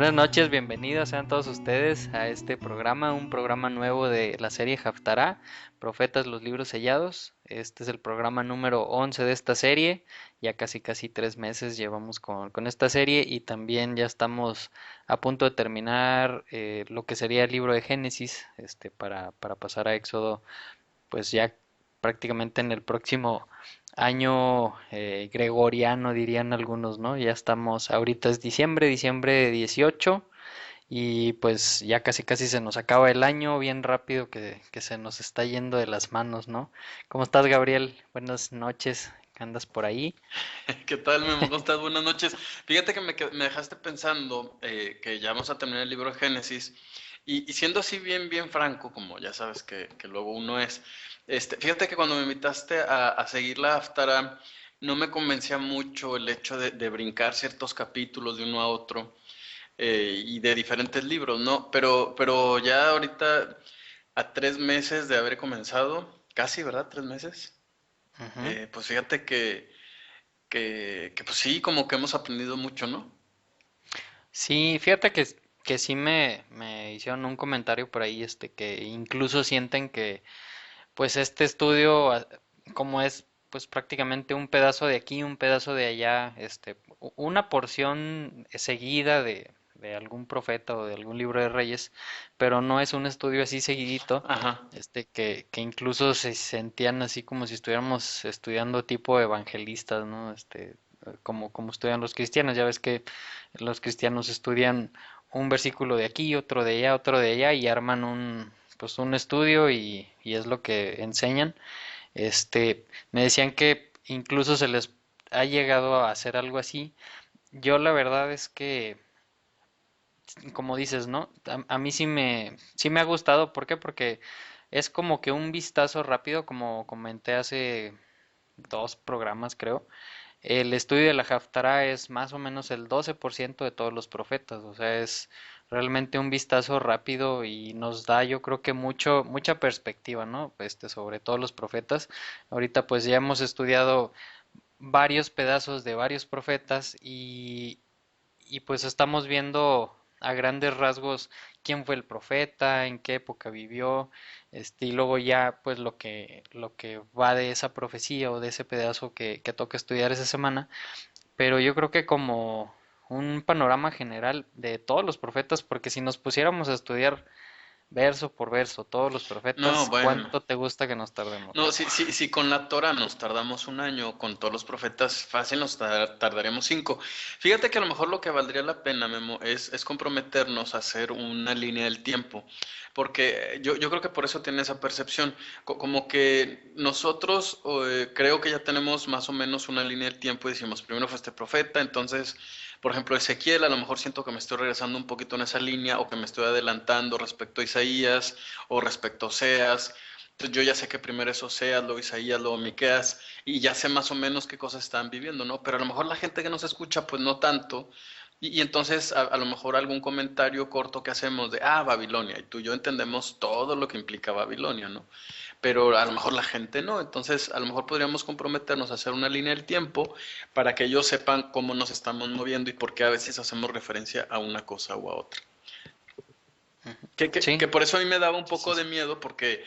Buenas noches, bienvenidos sean todos ustedes a este programa, un programa nuevo de la serie Haftará, Profetas los Libros Sellados. Este es el programa número 11 de esta serie, ya casi 3 meses llevamos con esta serie y también ya estamos a punto de terminar lo que sería el libro de Génesis, para pasar a Éxodo, pues ya prácticamente en el próximo año gregoriano dirían algunos, ¿no? Ya estamos, ahorita es diciembre 18 y pues ya casi se nos acaba el año, bien rápido que se nos está yendo de las manos, ¿no? ¿Cómo estás, Gabriel? Buenas noches, ¿andas por ahí? ¿Qué tal, Memo? ¿Cómo estás? Buenas noches. Fíjate que me dejaste pensando que ya vamos a terminar el libro de Génesis y siendo así bien franco, como ya sabes que luego uno es, fíjate que cuando me invitaste a seguir la Haftarah, no me convencía mucho el hecho de brincar ciertos capítulos de uno a otro y de diferentes libros, ¿no? Pero ya ahorita, a 3 meses de haber comenzado, casi, ¿verdad? 3 meses. Ujú. Pues fíjate que pues sí, como que hemos aprendido mucho, ¿no? Sí, fíjate que sí me hicieron un comentario por ahí, que incluso sienten que pues este estudio, como es pues prácticamente un pedazo de aquí, un pedazo de allá, una porción seguida de algún profeta o de algún libro de Reyes, pero no es un estudio así seguidito, Ajá. que incluso se sentían así como si estuviéramos estudiando tipo evangelistas, ¿no? Como estudian los cristianos, ya ves que los cristianos estudian un versículo de aquí, otro de allá y arman pues un estudio y es lo que enseñan. Me decían que incluso se les ha llegado a hacer algo así. Yo la verdad es que, como dices, ¿no? A mí sí me ha gustado. ¿Por qué? Porque es como que un vistazo rápido, como comenté hace dos programas, creo. El estudio de la Haftarah es más o menos el 12% de todos los profetas, o sea, es realmente un vistazo rápido y nos da, yo creo que mucha perspectiva, ¿no? Sobre todos los profetas. Ahorita pues ya hemos estudiado varios pedazos de varios profetas y pues estamos viendo a grandes rasgos quién fue el profeta, en qué época vivió, y luego ya pues lo que va de esa profecía o de ese pedazo que toca estudiar esa semana, pero yo creo que como un panorama general de todos los profetas, porque si nos pusiéramos a estudiar verso por verso todos los No, profetas, bueno. ¿cuánto te gusta que nos tardemos? No, sí, con la Torah nos tardamos un año, con todos los profetas fácil nos tardaremos 5. Fíjate que a lo mejor lo que valdría la pena, Memo, es comprometernos a hacer una línea del tiempo, porque yo creo que por eso tiene esa percepción, como que nosotros creo que ya tenemos más o menos una línea del tiempo y decimos, primero fue este profeta, entonces, por ejemplo, Ezequiel, a lo mejor siento que me estoy regresando un poquito en esa línea o que me estoy adelantando respecto a Isaías o respecto a Oseas. Entonces yo ya sé que primero es Oseas, luego Isaías, luego Miqueas, y ya sé más o menos qué cosas están viviendo, ¿no? Pero a lo mejor la gente que nos escucha, pues no tanto, y entonces a lo mejor algún comentario corto que hacemos de, Babilonia, y tú y yo entendemos todo lo que implica Babilonia, ¿no? Pero a lo mejor la gente no, entonces a lo mejor podríamos comprometernos a hacer una línea del tiempo para que ellos sepan cómo nos estamos moviendo y por qué a veces hacemos referencia a una cosa u a otra. Que Sí, por eso a mí me daba un sí, poco sí. de miedo porque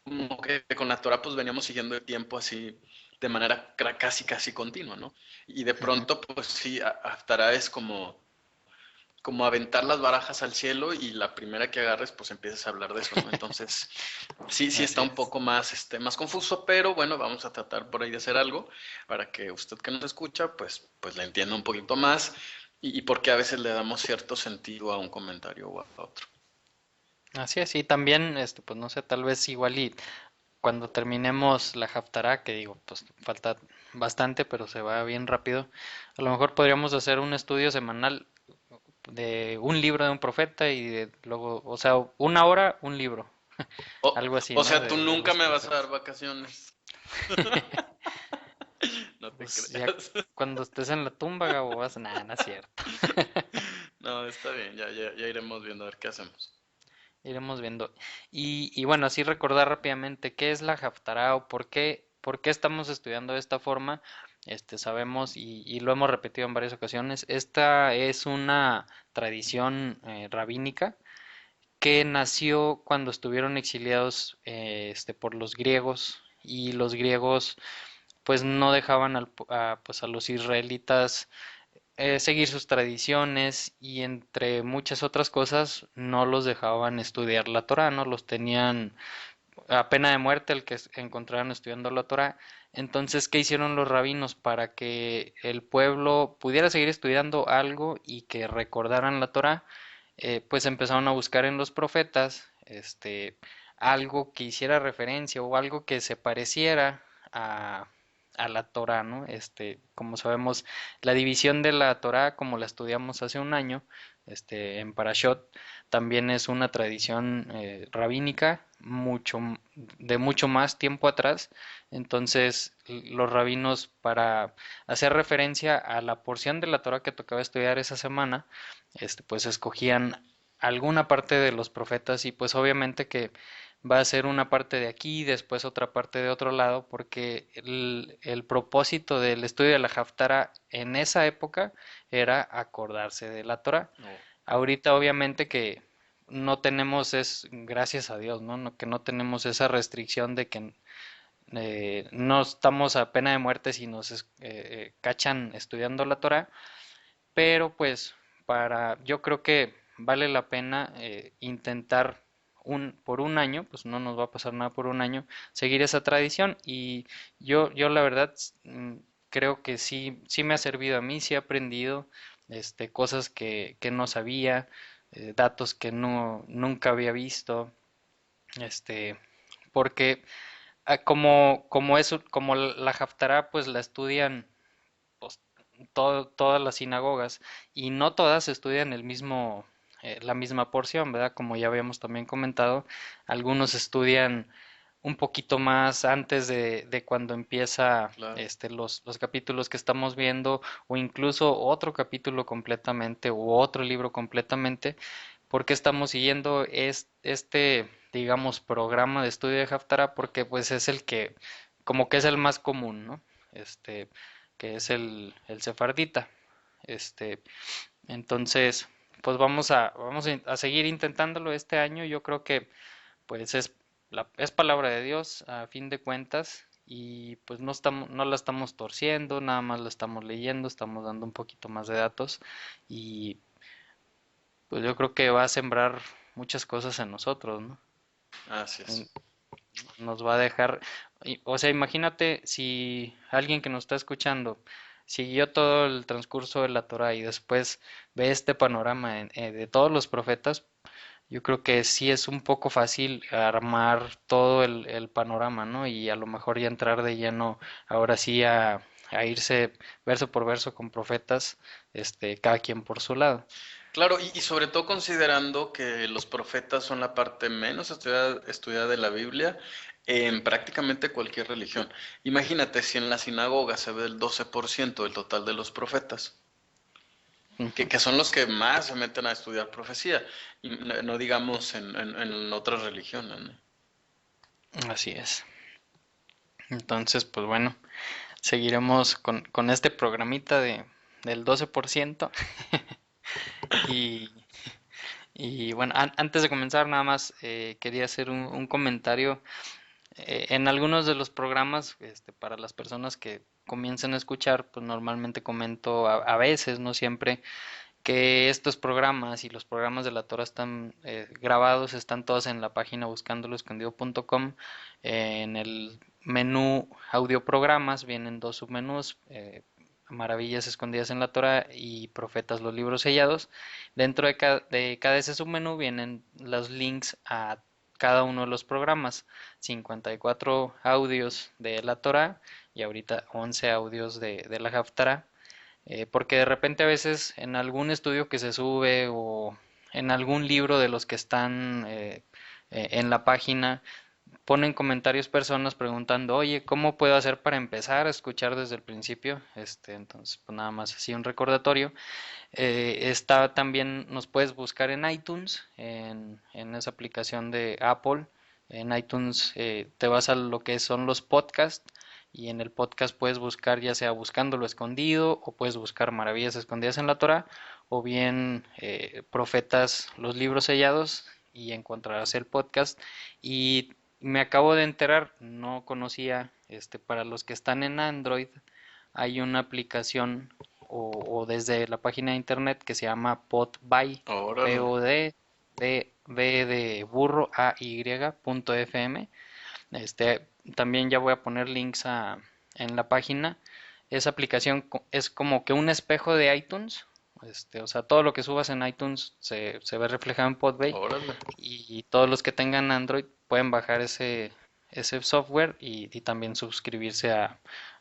como que con la Torah pues veníamos siguiendo el tiempo así de manera casi continua, ¿no? Y de Ujú. pronto pues sí, Haftarah es como aventar las barajas al cielo y la primera que agarres pues empiezas a hablar de eso, ¿no? Entonces sí está Así un es. poco más confuso, pero bueno, vamos a tratar por ahí de hacer algo para que usted que nos escucha pues le entienda un poquito más y porque a veces le damos cierto sentido a un comentario o a otro. Así es, y también, pues no sé, tal vez igual y cuando terminemos la Haftarah, que digo, pues falta bastante, pero se va bien rápido, a lo mejor podríamos hacer un estudio semanal de un libro de un profeta y luego, o sea, una hora, un libro, O, algo así, o ¿no? sea, tú De nunca los me vas a dar profetas. vacaciones. No te Pues ya creas. cuando estés en la tumba, Gabo, vas, nada, no es cierto. No, está bien, ya iremos viendo a ver qué hacemos. Iremos viendo. Y bueno, así recordar rápidamente qué es la Haftarah o por qué estamos estudiando de esta forma. Sabemos y lo hemos repetido en varias ocasiones, esta es una tradición rabínica que nació cuando estuvieron exiliados por los griegos y los griegos pues no dejaban pues, a los israelitas seguir sus tradiciones y entre muchas otras cosas no los dejaban estudiar la Torá, no los tenían a pena de muerte el que encontraran estudiando la Torá. Entonces, ¿qué hicieron los rabinos para que el pueblo pudiera seguir estudiando algo y que recordaran la Torá? Pues empezaron a buscar en los profetas, algo que hiciera referencia o algo que se pareciera a, a la Torá, ¿no? Como sabemos, la división de la Torá, como la estudiamos hace un año, en Parashot, también es una tradición rabínica de mucho más tiempo atrás. Entonces, los rabinos, para hacer referencia a la porción de la Torá que tocaba estudiar esa semana, pues escogían alguna parte de los profetas y pues obviamente que va a ser una parte de aquí, después otra parte de otro lado, porque el propósito del estudio de la Haftara en esa época era acordarse de la Torah. No. Ahorita obviamente que no tenemos, gracias a Dios, ¿no? Que no tenemos esa restricción de que no estamos a pena de muerte si nos cachan estudiando la Torah, pero pues yo creo que vale la pena intentar por un año, pues no nos va a pasar nada por un año, seguir esa tradición y yo la verdad creo que sí me ha servido a mí, sí he aprendido cosas que no sabía, datos que nunca había visto, este, porque como la Haftará pues la estudian pues, todas las sinagogas y no todas estudian la misma porción, ¿verdad? Como ya habíamos también comentado, algunos estudian un poquito más antes de cuando empieza Claro. los capítulos que estamos viendo o incluso otro capítulo completamente u otro libro completamente, porque estamos siguiendo digamos, programa de estudio de Haftarah, porque pues es el que, como que es el más común, ¿no? Este, que es el sefardita. Este, entonces, pues vamos a seguir intentándolo este año. Yo creo que pues es palabra de Dios a fin de cuentas y pues no la estamos torciendo, nada más la estamos leyendo, estamos dando un poquito más de datos y pues yo creo que va a sembrar muchas cosas en nosotros, ¿no? Así es. Nos va a dejar, o sea, imagínate si alguien que nos está escuchando siguió todo el transcurso de la Torah y después ve este panorama de todos los profetas, yo creo que sí es un poco fácil armar todo el panorama, ¿no? Y a lo mejor ya entrar de lleno, ahora sí a irse verso por verso con profetas, cada quien por su lado. Claro, y sobre todo considerando que los profetas son la parte menos estudiada de la Biblia en prácticamente cualquier religión. Imagínate si en la sinagoga se ve el 12% del total de los profetas, Ujú. que son los que más se meten a estudiar profecía, y no digamos en otras religiones, ¿no? Así es. Entonces, pues bueno, seguiremos con este programita del 12%. Y, y bueno, antes de comenzar, nada más quería hacer un comentario. En algunos de los programas, para las personas que comiencen a escuchar, pues normalmente comento a veces, no siempre, que estos programas y los programas de la Torah están grabados, están todos en la página buscandoloescondido.com. En el menú audio programas vienen dos submenús, Maravillas escondidas en la Torah y Profetas los libros sellados. Dentro de cada ese submenú vienen los links a cada uno de los programas, 54 audios de la Torah y ahorita 11 audios de la Haftarah, porque de repente a veces en algún estudio que se sube o en algún libro de los que están en la página, ponen comentarios personas preguntando, oye, ¿cómo puedo hacer para empezar a escuchar desde el principio? Entonces, pues nada más así un recordatorio. Está también, nos puedes buscar en iTunes, en esa aplicación de Apple. En iTunes te vas a lo que son los podcasts y en el podcast puedes buscar ya sea buscando lo escondido o puedes buscar maravillas escondidas en la Torá o bien profetas, los libros sellados y encontrarás el podcast. Y me acabo de enterar, no conocía, para los que están en Android, hay una aplicación o desde la página de internet que se llama Podby, Órale. POD, B de burro, AY.fm. También ya voy a poner links en la página. Esa aplicación es como que un espejo de iTunes. O sea, todo lo que subas en iTunes se ve reflejado en Podbay Órale. y todos los que tengan Android pueden bajar ese software y también suscribirse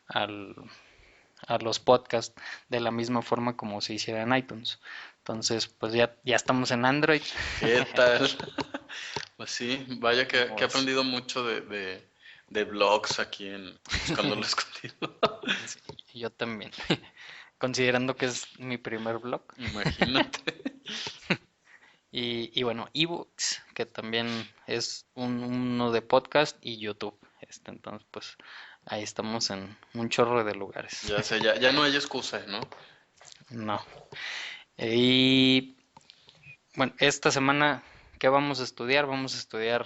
al- a los podcasts de la misma forma como se hiciera en iTunes. Entonces, pues ya estamos en Android. ¿Qué tal? Pues sí, vaya que he Pues, aprendido mucho de blogs aquí en Buscando lo Escondido. sí, yo también. Considerando que es mi primer blog. Imagínate. Y bueno, ebooks, que también es uno de podcast y YouTube. Entonces, pues ahí estamos en un chorro de lugares. Ya sé, ya no hay excusa, ¿no? No. Y bueno, esta semana, ¿qué vamos a estudiar? Vamos a estudiar.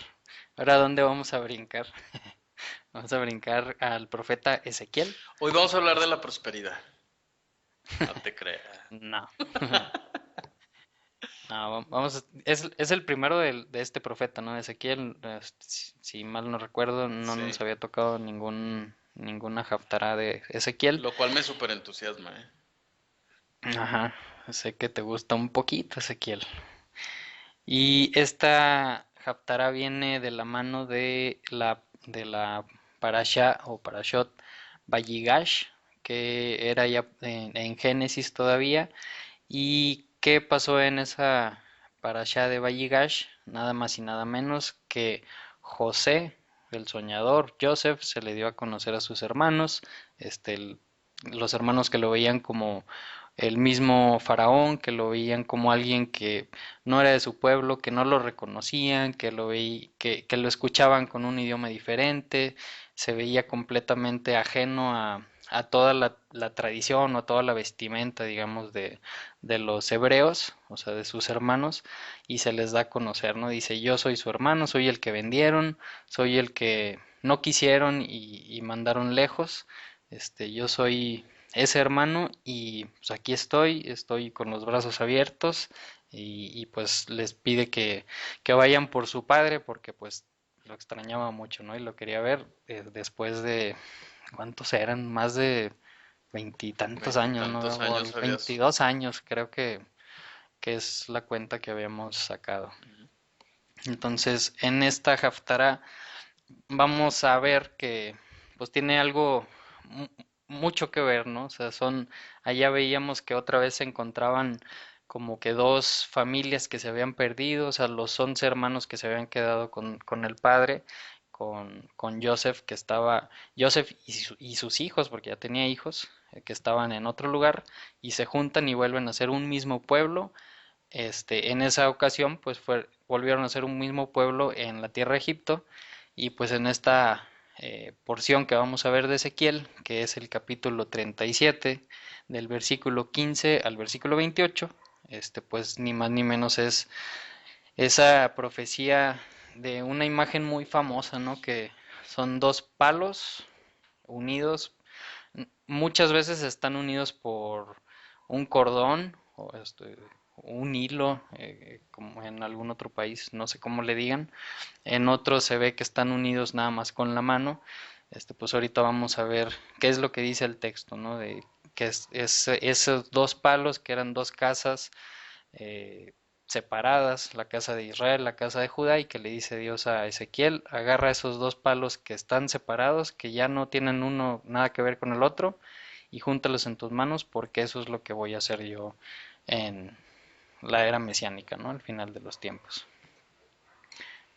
¿Ahora dónde vamos a brincar? Vamos a brincar al profeta Ezequiel. Hoy vamos a hablar de la prosperidad. No te creas. No. No, es el primero de este profeta, ¿no? Ezequiel, si mal no recuerdo, no Sí. nos había tocado ninguna haftará de Ezequiel. Lo cual me súper entusiasma, ¿eh? Ajá, sé que te gusta un poquito, Ezequiel. Y esta haftará viene de la mano de la parasha o parashot Vayigash, que era ya en Génesis todavía. ¿Y qué pasó en esa parashá de Vayigash? Nada más y nada menos que José, el soñador, Joseph, se le dio a conocer a sus hermanos, los hermanos que lo veían como el mismo faraón, que lo veían como alguien que no era de su pueblo, que no lo reconocían, que lo escuchaban con un idioma diferente, se veía completamente ajeno a toda la tradición o toda la vestimenta, digamos, de los hebreos, o sea, de sus hermanos, y se les da a conocer, ¿no? Dice, yo soy su hermano, soy el que vendieron, soy el que no quisieron y mandaron lejos, yo soy ese hermano y pues aquí estoy con los brazos abiertos pues les pide que vayan por su padre porque pues lo extrañaba mucho, ¿no? Y lo quería ver después de, ¿cuántos eran? Más de veintitantos años, ¿no? Veintitantos O años habías. 22 años creo que es la cuenta que habíamos sacado. Entonces, en esta Haftarah vamos a ver que pues tiene algo mucho que ver, ¿no? O sea, allá veíamos que otra vez se encontraban como que dos familias que se habían perdido, o sea, los 11 hermanos que se habían quedado con el padre, con Joseph, Joseph y sus hijos, porque ya tenía hijos, que estaban en otro lugar, y se juntan y vuelven a ser un mismo pueblo. En esa ocasión, pues volvieron a ser un mismo pueblo en la tierra de Egipto, y pues en esta porción que vamos a ver de Ezequiel, que es el capítulo 37, del versículo 15 al versículo 28, pues ni más ni menos es esa profecía de una imagen muy famosa, ¿no? Que son dos palos unidos, muchas veces están unidos por un cordón o un hilo, como en algún otro país, no sé cómo le digan. En otros se ve que están unidos nada más con la mano. Pues ahorita vamos a ver qué es lo que dice el texto, ¿no? De que esos dos palos que eran dos casas eh, separadas, la casa de Israel, la casa de Judá, y que le dice Dios a Ezequiel, agarra esos dos palos que están separados, que ya no tienen uno nada que ver con el otro, y júntalos en tus manos, porque eso es lo que voy a hacer yo en la era mesiánica, ¿no? Al final de los tiempos.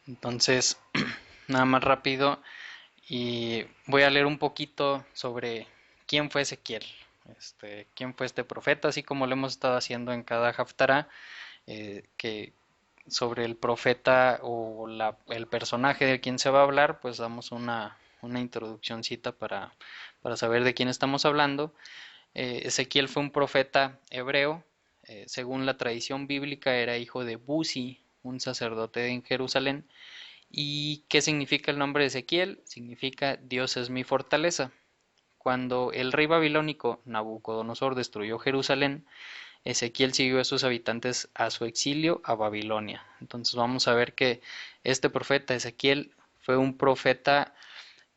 Entonces, nada más rápido, y voy a leer un poquito sobre quién fue Ezequiel, quién fue este profeta, así como lo hemos estado haciendo en cada Haftarah, que sobre el profeta o el personaje de quien se va a hablar, pues damos una introduccióncita para saber de quién estamos hablando. Ezequiel fue un profeta hebreo. Según la tradición bíblica, era hijo de Buzi, un sacerdote en Jerusalén. ¿Y qué significa el nombre de Ezequiel? Significa Dios es mi fortaleza. Cuando el rey babilónico Nabucodonosor destruyó Jerusalén, Ezequiel siguió a sus habitantes a su exilio a Babilonia. Entonces vamos a ver que este profeta Ezequiel fue un profeta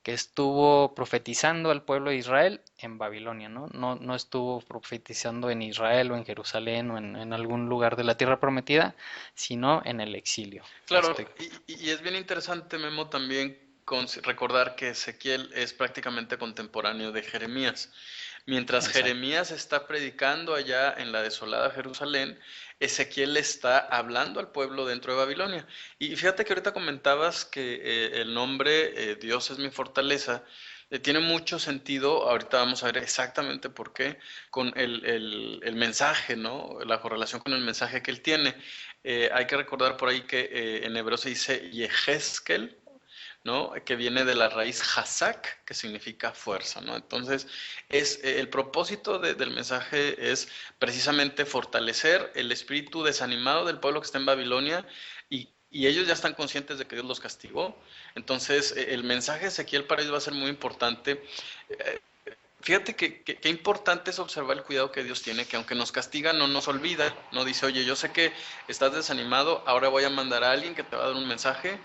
que estuvo profetizando al pueblo de Israel en Babilonia, ¿no? No estuvo profetizando en Israel o en Jerusalén o en algún lugar de la tierra prometida, sino en el exilio. Claro, y es bien interesante, Memo, también recordar que Ezequiel es prácticamente contemporáneo de Jeremías. Mientras Exacto. Jeremías está predicando allá en la desolada Jerusalén, Ezequiel está hablando al pueblo dentro de Babilonia. Y fíjate que ahorita comentabas que el nombre Dios es mi fortaleza. Tiene mucho sentido, ahorita vamos a ver exactamente por qué, con el mensaje, ¿no? La correlación con el mensaje que él tiene. Hay que recordar por ahí que en hebreo se dice Yehezkel, ¿no? Que viene de la raíz Hazak, que significa fuerza, ¿no? Entonces, el propósito del mensaje es precisamente fortalecer el espíritu desanimado del pueblo que está en Babilonia y ellos ya están conscientes de que Dios los castigó. Entonces, el mensaje de Ezequiel para ellos va a ser muy importante. Fíjate que importante es observar el cuidado que Dios tiene, que aunque nos castiga, no nos olvida, no dice, oye, yo sé que estás desanimado, ahora voy a mandar a alguien que te va a dar un mensaje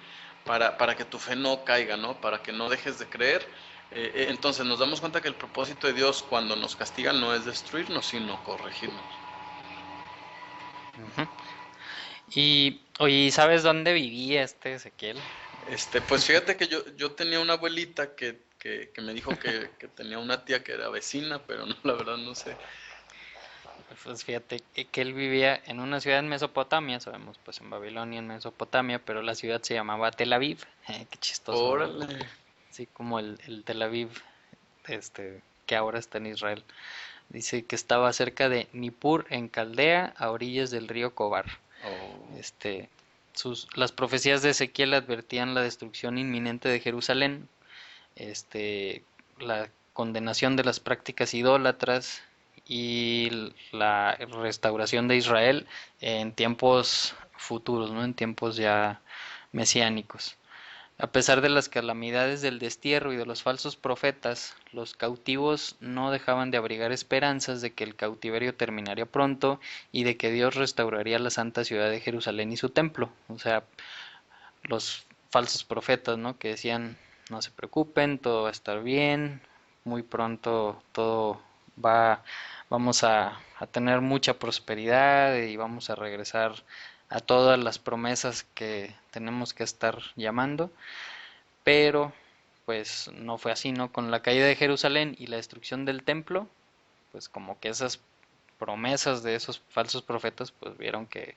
para que tu fe no caiga, ¿no? Para que no dejes de creer. Entonces nos damos cuenta que el propósito de Dios cuando nos castiga no es destruirnos, sino corregirnos. Ujú. Y, oye, ¿sabes dónde vivía este Ezequiel? Pues fíjate que yo tenía una abuelita que me dijo que tenía una tía que era vecina, pero no, la verdad no sé. Pues fíjate que él vivía en una ciudad en Mesopotamia, sabemos pues en Babilonia, en Mesopotamia, pero la ciudad se llamaba Tel Aviv. Qué chistoso, ¿no? Órale. Así como el Tel Aviv, que ahora está en Israel. Dice que estaba cerca de Nippur, en Caldea, a orillas del río Cobar. Oh. Este, las profecías de Ezequiel advertían la destrucción inminente de Jerusalén, la condenación de las prácticas idólatras y la restauración de Israel en tiempos futuros, ¿no? En tiempos ya mesiánicos. A pesar de las calamidades del destierro y de los falsos profetas, los cautivos no dejaban de abrigar esperanzas de que el cautiverio terminaría pronto y de que Dios restauraría la santa ciudad de Jerusalén y su templo. O sea, los falsos profetas, ¿no? Que decían, no se preocupen, todo va a estar bien, muy pronto todo va, vamos a tener mucha prosperidad y vamos a regresar a todas las promesas que tenemos que estar llamando, pero pues no fue así, ¿no? Con la caída de Jerusalén y la destrucción del templo, pues como que esas promesas de esos falsos profetas pues vieron que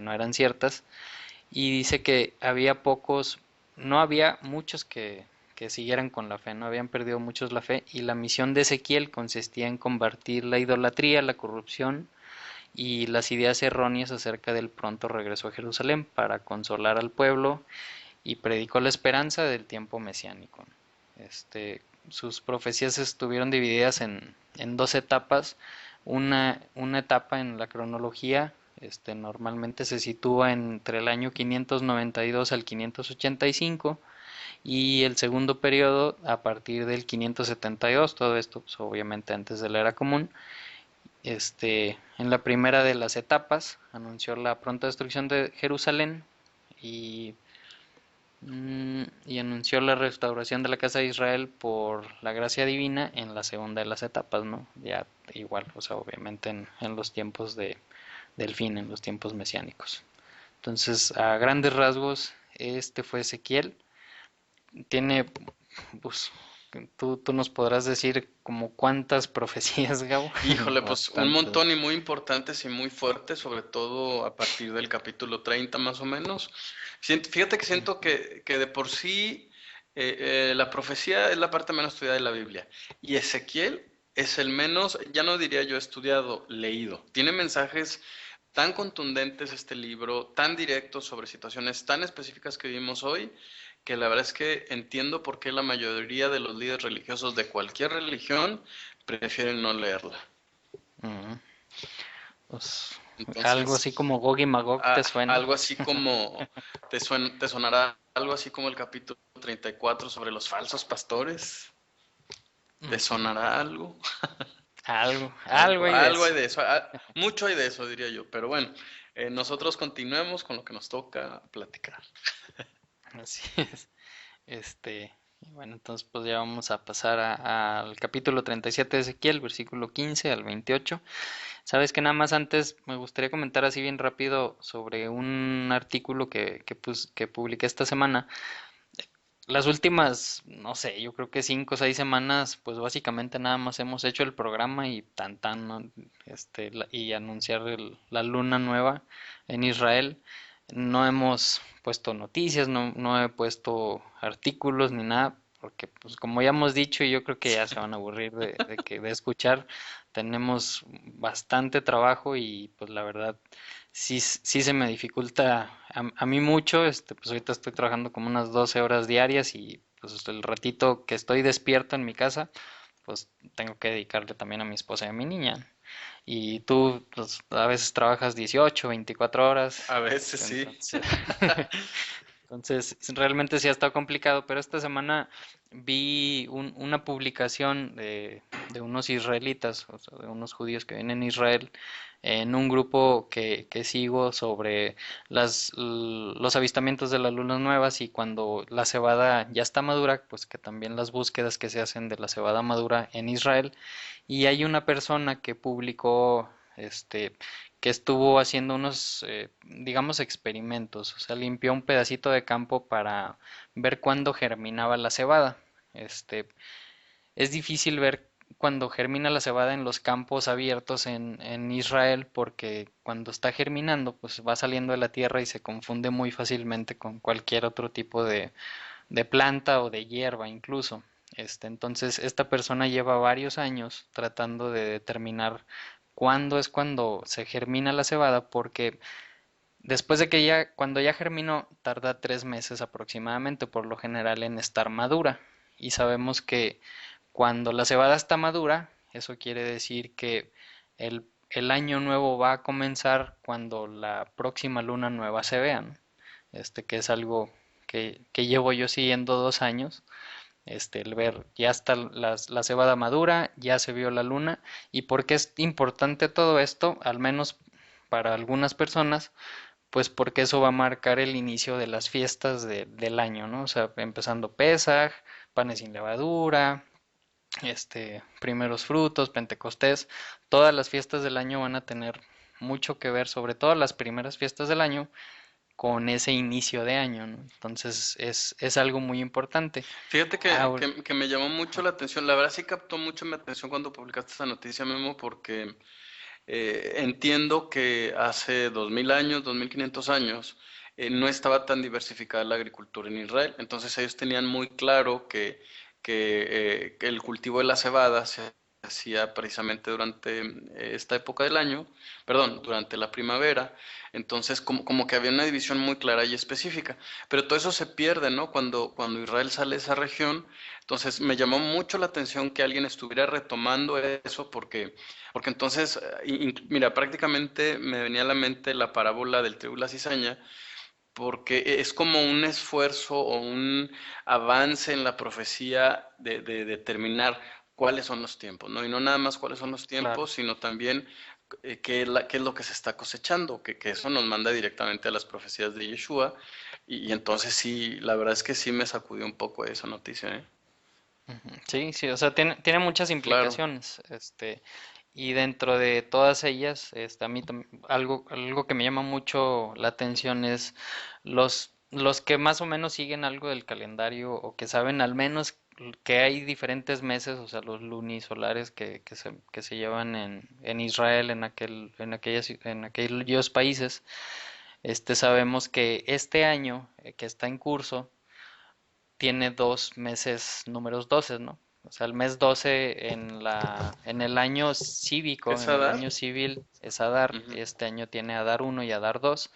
no eran ciertas y dice que había pocos, no había muchos que siguieran con la fe, no habían perdido muchos la fe y la misión de Ezequiel consistía en combatir la idolatría, la corrupción y las ideas erróneas acerca del pronto regreso a Jerusalén para consolar al pueblo y predicó la esperanza del tiempo mesiánico. Sus profecías estuvieron divididas en dos etapas. Una etapa en la cronología normalmente se sitúa entre el año 592 al 585 y el segundo periodo a partir del 572, todo esto pues, obviamente antes de la era común. En la primera de las etapas anunció la pronta destrucción de Jerusalén y y anunció la restauración de la casa de Israel por la gracia divina en la segunda de las etapas, ¿no? Ya igual, o sea, obviamente en los tiempos del fin, en los tiempos mesiánicos. Entonces, a grandes rasgos, este fue Ezequiel. Tiene, pues, tú nos podrás decir como cuántas profecías, Gabo. Híjole, pues un Bastantes. montón y muy importantes y muy fuertes, sobre todo a partir del capítulo 30 más o menos. Fíjate que siento que de por sí la profecía es la parte menos estudiada de la Biblia y Ezequiel es el menos, ya no diría yo estudiado, leído. Tiene mensajes tan contundentes este libro, tan directos sobre situaciones tan específicas que vivimos hoy, que la verdad es que entiendo por qué la mayoría de los líderes religiosos de cualquier religión prefieren no leerla. Ujú. Pues, algo así Entonces, como Gog y Magog te suena. algo así como, te sonará algo así como el capítulo 34 sobre los falsos pastores? ¿Te Ujú. sonará algo? Algo hay de Algo hay eso. de eso, mucho hay de eso, diría yo. Pero bueno, nosotros continuemos con lo que nos toca platicar. Así es. Y bueno, entonces pues ya vamos a pasar al capítulo 37 de Ezequiel, versículo 15 al 28. Sabes que nada más antes me gustaría comentar así bien rápido sobre un artículo que publiqué esta semana. Las últimas, no sé, yo creo que 5 o 6 semanas, pues básicamente nada más hemos hecho el programa y tan tan, ¿no? Y anunciar la luna nueva en Israel. No hemos puesto noticias, no he puesto artículos ni nada, porque pues como ya hemos dicho, y yo creo que ya se van a aburrir de escuchar, tenemos bastante trabajo y pues la verdad sí se me dificulta a mí mucho, pues ahorita estoy trabajando como unas 12 horas diarias y pues el ratito que estoy despierto en mi casa, pues tengo que dedicarle también a mi esposa y a mi niña. Y tú, pues a veces trabajas 18, 24 horas, A veces sí. entonces, entonces, realmente sí ha estado complicado, pero esta semana vi una publicación de unos israelitas, o sea, de unos judíos que vienen en Israel, en un grupo que sigo sobre los avistamientos de las lunas nuevas y cuando la cebada ya está madura, pues que también las búsquedas que se hacen de la cebada madura en Israel. Y hay una persona que publicó, que estuvo haciendo unos, digamos, experimentos, o sea, limpió un pedacito de campo para ver cuándo germinaba la cebada. Este, es difícil ver cuando germina la cebada en los campos abiertos en Israel porque cuando está germinando, pues va saliendo de la tierra y se confunde muy fácilmente con cualquier otro tipo de planta o de hierba incluso. Entonces, esta persona lleva varios años tratando de determinar cuándo es cuando se germina la cebada, porque después de que cuando ya germinó, tarda 3 meses aproximadamente, por lo general, en estar madura. Y sabemos que cuando la cebada está madura, eso quiere decir que el año nuevo va a comenzar cuando la próxima luna nueva se vea, ¿no? Que es algo que llevo yo siguiendo 2 años. El ver, ya está la cebada madura, ya se vio la luna. ¿Y por qué es importante todo esto? Al menos para algunas personas, pues porque eso va a marcar el inicio de las fiestas del año, ¿no? O sea, empezando Pesaj, panes sin levadura, primeros frutos, Pentecostés, todas las fiestas del año van a tener mucho que ver, sobre todo las primeras fiestas del año, con ese inicio de año, ¿no? Entonces es algo muy importante. Fíjate Ahora, que me llamó mucho la atención, la verdad sí captó mucho mi atención cuando publicaste esa noticia, Memo, porque entiendo que hace 2000 años, 2500 años, no estaba tan diversificada la agricultura en Israel. Entonces ellos tenían muy claro que el cultivo de la cebada se hacía precisamente durante esta época del año, perdón, durante la primavera. Entonces como que había una división muy clara y específica. Pero todo eso se pierde, ¿no? Cuando Israel sale de esa región. Entonces me llamó mucho la atención que alguien estuviera retomando eso porque entonces, mira, prácticamente me venía a la mente la parábola del trigo y la cizaña, porque es como un esfuerzo o un avance en la profecía de determinar cuáles son los tiempos, ¿no? Y no nada más cuáles son los claro. tiempos, sino también qué es lo que se está cosechando, que eso nos manda directamente a las profecías de Yeshua. Y entonces sí, la verdad es que sí me sacudió un poco esa noticia, ¿eh? Ujú. Sí, sí, o sea, tiene muchas Claro. implicaciones, y dentro de todas ellas, a mí algo que me llama mucho la atención es los que más o menos siguen algo del calendario o que saben al menos que hay diferentes meses, o sea, los lunisolares que se llevan en Israel, en aquellos países, sabemos que este año que está en curso, tiene 2 meses números 12, ¿no? O sea, el mes 12 en el año cívico, ¿Es en el Adar? año civil es Adar, Ujú. este año tiene Adar 1 y Adar 2.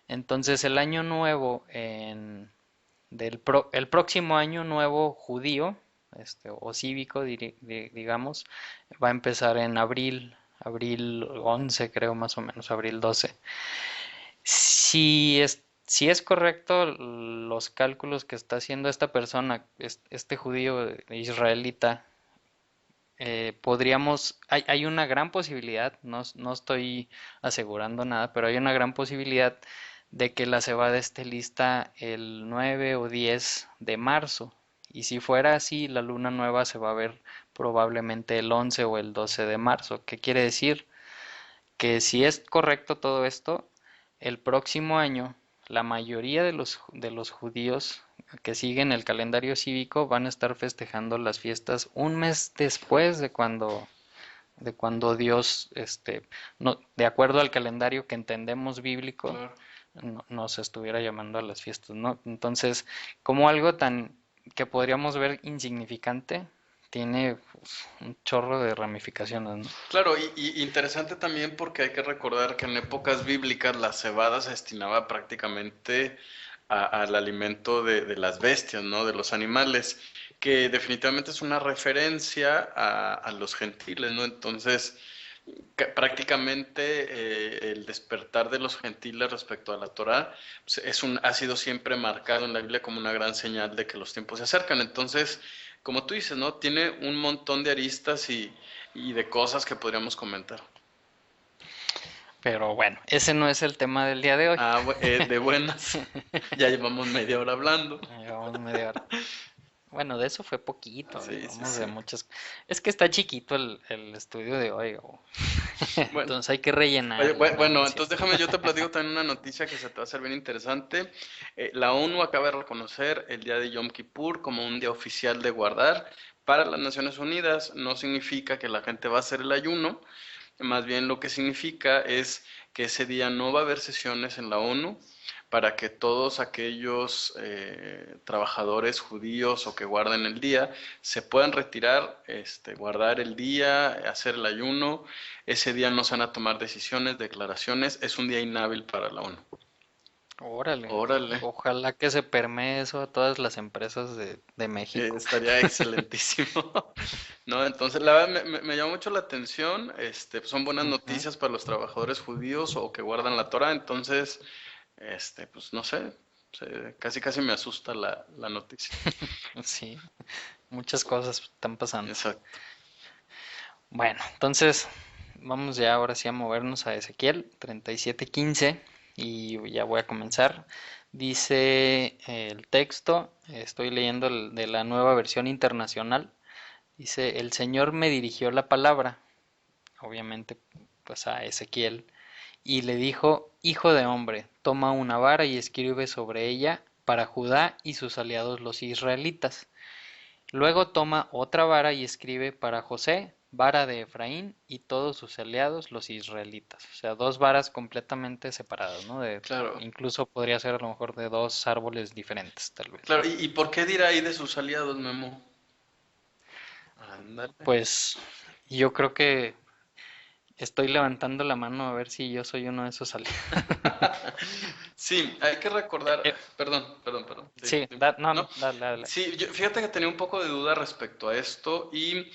Entonces el año nuevo el próximo año nuevo judío, o cívico, digamos, va a empezar en abril 11 creo más o menos, abril 12. Si es correcto los cálculos que está haciendo esta persona, este judío israelita, hay una gran posibilidad, no estoy asegurando nada, pero hay una gran posibilidad de que la cebada esté lista el 9 o 10 de marzo. Y si fuera así, la luna nueva se va a ver probablemente el 11 o el 12 de marzo. ¿Qué quiere decir? Que si es correcto todo esto, el próximo año la mayoría de los judíos que siguen el calendario cívico van a estar festejando las fiestas un mes después de cuando Dios, no, de acuerdo al calendario que entendemos bíblico, Claro. nos estuviera llamando a las fiestas, ¿no? Entonces, como algo tan que podríamos ver insignificante, tiene un chorro de ramificaciones, ¿no? Claro, y interesante también porque hay que recordar que en épocas bíblicas la cebada se destinaba prácticamente al alimento de las bestias, ¿no? De los animales, que definitivamente es una referencia a los gentiles, ¿no? Entonces, prácticamente el despertar de los gentiles respecto a la Torá pues, ha sido siempre marcado en la Biblia como una gran señal de que los tiempos se acercan. Entonces, como tú dices, ¿no? Tiene un montón de aristas y de cosas que podríamos comentar. Pero bueno, ese no es el tema del día de hoy. Ah, de buenas. Ya llevamos media hora hablando. Llevamos media hora. Bueno, de eso fue poquito, Sí, sí, llevamos de sí. muchas. Es que está chiquito el estudio de hoy, Bueno, entonces hay que oye, rellenarle, ¿no? No bueno, es entonces cierto. déjame, yo te platico también una noticia que se te va a hacer bien interesante. La ONU acaba de reconocer el día de Yom Kippur como un día oficial de guardar para las Naciones Unidas. No significa que la gente va a hacer el ayuno, más bien lo que significa es que ese día no va a haber sesiones en la ONU para que todos aquellos trabajadores judíos o que guarden el día se puedan retirar, guardar el día, hacer el ayuno. Ese día no se van a tomar decisiones, declaraciones. Es un día inhábil para la ONU. Órale, Órale. ojalá que se permee eso a todas las empresas de México. Estaría excelentísimo. No, entonces la verdad me llama mucho la atención. Pues, son buenas Ujú. noticias para los trabajadores judíos o que guardan la Torah. Entonces, pues no sé, casi casi me asusta la noticia. Sí, muchas cosas están pasando. Exacto. Bueno, entonces vamos ya ahora sí a movernos a Ezequiel 37:15 y ya voy a comenzar. Dice el texto, estoy leyendo de la nueva versión internacional. Dice, el Señor me dirigió la palabra, obviamente pues a Ezequiel, y le dijo, hijo de hombre, toma una vara y escribe sobre ella para Judá y sus aliados los israelitas. Luego toma otra vara y escribe para José, vara de Efraín y todos sus aliados los israelitas. O sea, dos varas completamente separadas, ¿no? Claro, Incluso podría ser a lo mejor de dos árboles diferentes, tal vez. claro. ¿Y por qué dirá ahí de sus aliados, Memo? Ándale. Pues yo creo que estoy levantando la mano a ver si yo soy uno de esos aliados. Sí, hay que recordar, Eh, perdón. Sí, sí, dime. no, ¿No? no, dale, dale. Sí, fíjate que tenía un poco de duda respecto a esto y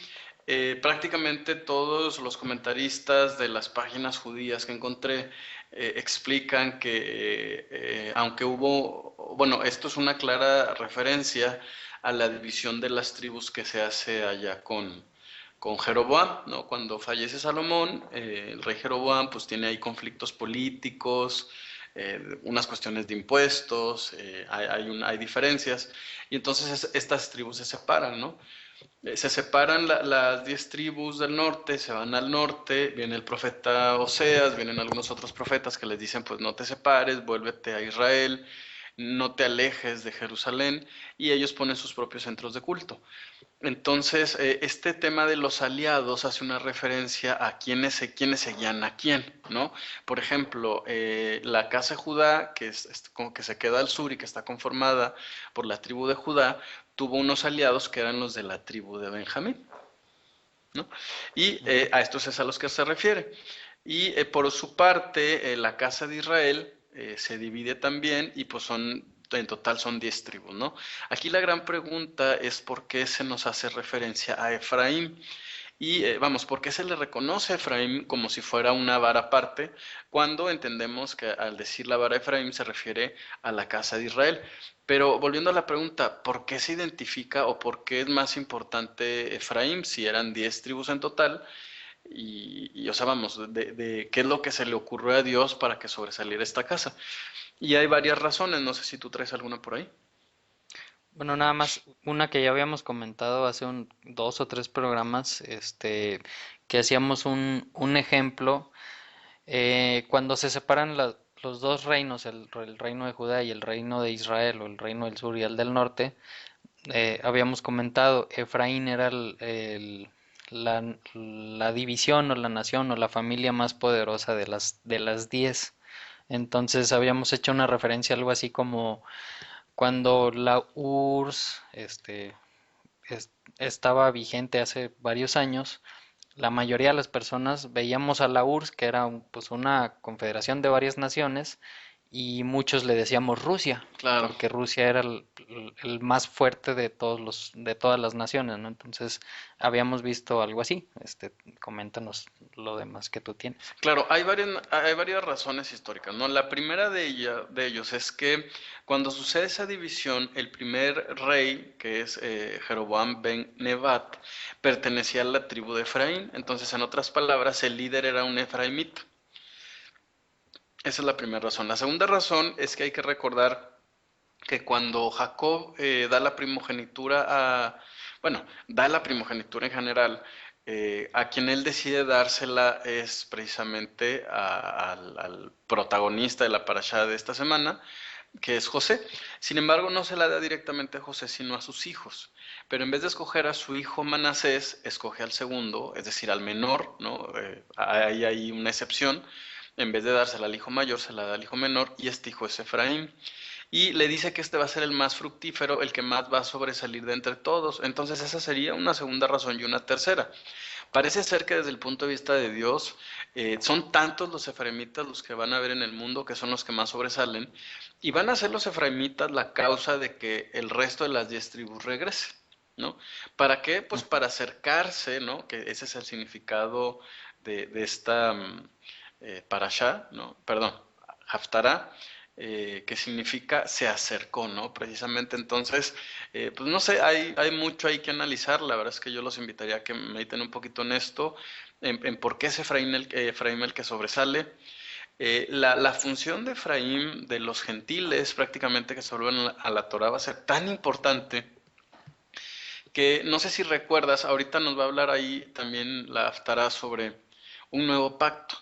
prácticamente todos los comentaristas de las páginas judías que encontré explican que aunque bueno, esto es una clara referencia a la división de las tribus que se hace allá con Jeroboam, ¿no? Cuando fallece Salomón, el rey Jeroboam pues tiene ahí conflictos políticos, unas cuestiones de impuestos, hay diferencias, y entonces estas tribus se separan, ¿no? Se separan las 10 tribus del norte, se van al norte, viene el profeta Oseas, vienen algunos otros profetas que les dicen, pues no te separes, vuélvete a Israel, no te alejes de Jerusalén, y ellos ponen sus propios centros de culto. Entonces, este tema de los aliados hace una referencia a quiénes seguían a quién, ¿no? Por ejemplo, la casa de Judá, que es como que se queda al sur y que está conformada por la tribu de Judá, tuvo unos aliados que eran los de la tribu de Benjamín, ¿no? Y Ujú. a estos es a los que se refiere. Y por su parte, la casa de Israel se divide también y pues son en total son 10 tribus, ¿no? Aquí la gran pregunta es por qué se nos hace referencia a Efraín. Y vamos, ¿por qué se le reconoce a Efraín como si fuera una vara aparte cuando entendemos que al decir la vara de Efraín se refiere a la casa de Israel? Pero volviendo a la pregunta, ¿por qué se identifica o por qué es más importante Efraín si eran 10 tribus en total? O sea, vamos, de qué es lo que se le ocurrió a Dios para que sobresaliera esta casa. Y hay varias razones, no sé si tú traes alguna por ahí. Bueno, nada más una que ya habíamos comentado hace dos o tres programas, que hacíamos un ejemplo cuando se separan los dos reinos, el reino de Judá y el reino de Israel, o el reino del sur y el del norte. Habíamos comentado, Efraín era la división o la nación o la familia más poderosa de las 10. Entonces habíamos hecho una referencia algo así como cuando la URSS estaba vigente hace varios años, la mayoría de las personas veíamos a la URSS, que era pues una confederación de varias naciones, y muchos le decíamos Rusia, Claro. porque Rusia era el más fuerte de de todas las naciones, ¿no? Entonces habíamos visto algo así. Coméntanos lo demás que tú tienes. Claro, hay varias razones históricas, ¿no? La primera de ellos es que cuando sucede esa división, el primer rey, que es Jeroboam ben Nebat, pertenecía a la tribu de Efraín. Entonces, en otras palabras, el líder era un efraimita. Esa es la primera razón. La segunda razón es que hay que recordar que cuando Jacob da la primogenitura bueno, da la primogenitura en general, a quien él decide dársela es precisamente al protagonista de la parashá de esta semana, que es José. Sin embargo, no se la da directamente a José, sino a sus hijos. Pero en vez de escoger a su hijo Manasés, escoge al segundo, es decir, al menor, ¿no? Hay ahí una excepción. En vez de dársela al hijo mayor, se la da al hijo menor, y este hijo es Efraín. Y le dice que este va a ser el más fructífero, el que más va a sobresalir de entre todos. Entonces esa sería una segunda razón y una tercera. Parece ser que desde el punto de vista de Dios, son tantos los efraimitas los que van a ver en el mundo, que son los que más sobresalen, y van a ser los efraimitas la causa de que el resto de las 10 tribus regrese, ¿no? ¿Para qué? Pues para acercarse, ¿no? Que ese es el significado de esta parashá, ¿no? Perdón, Haftará, que significa se acercó, ¿no? Precisamente entonces, pues no sé, hay mucho ahí que analizar. La verdad es que yo los invitaría a que mediten un poquito en esto, en por qué es Efraín el que sobresale. La función de Efraín, de los gentiles prácticamente que se vuelven a la Torah, va a ser tan importante que no sé si recuerdas, ahorita nos va a hablar ahí también la Haftarah sobre un nuevo pacto,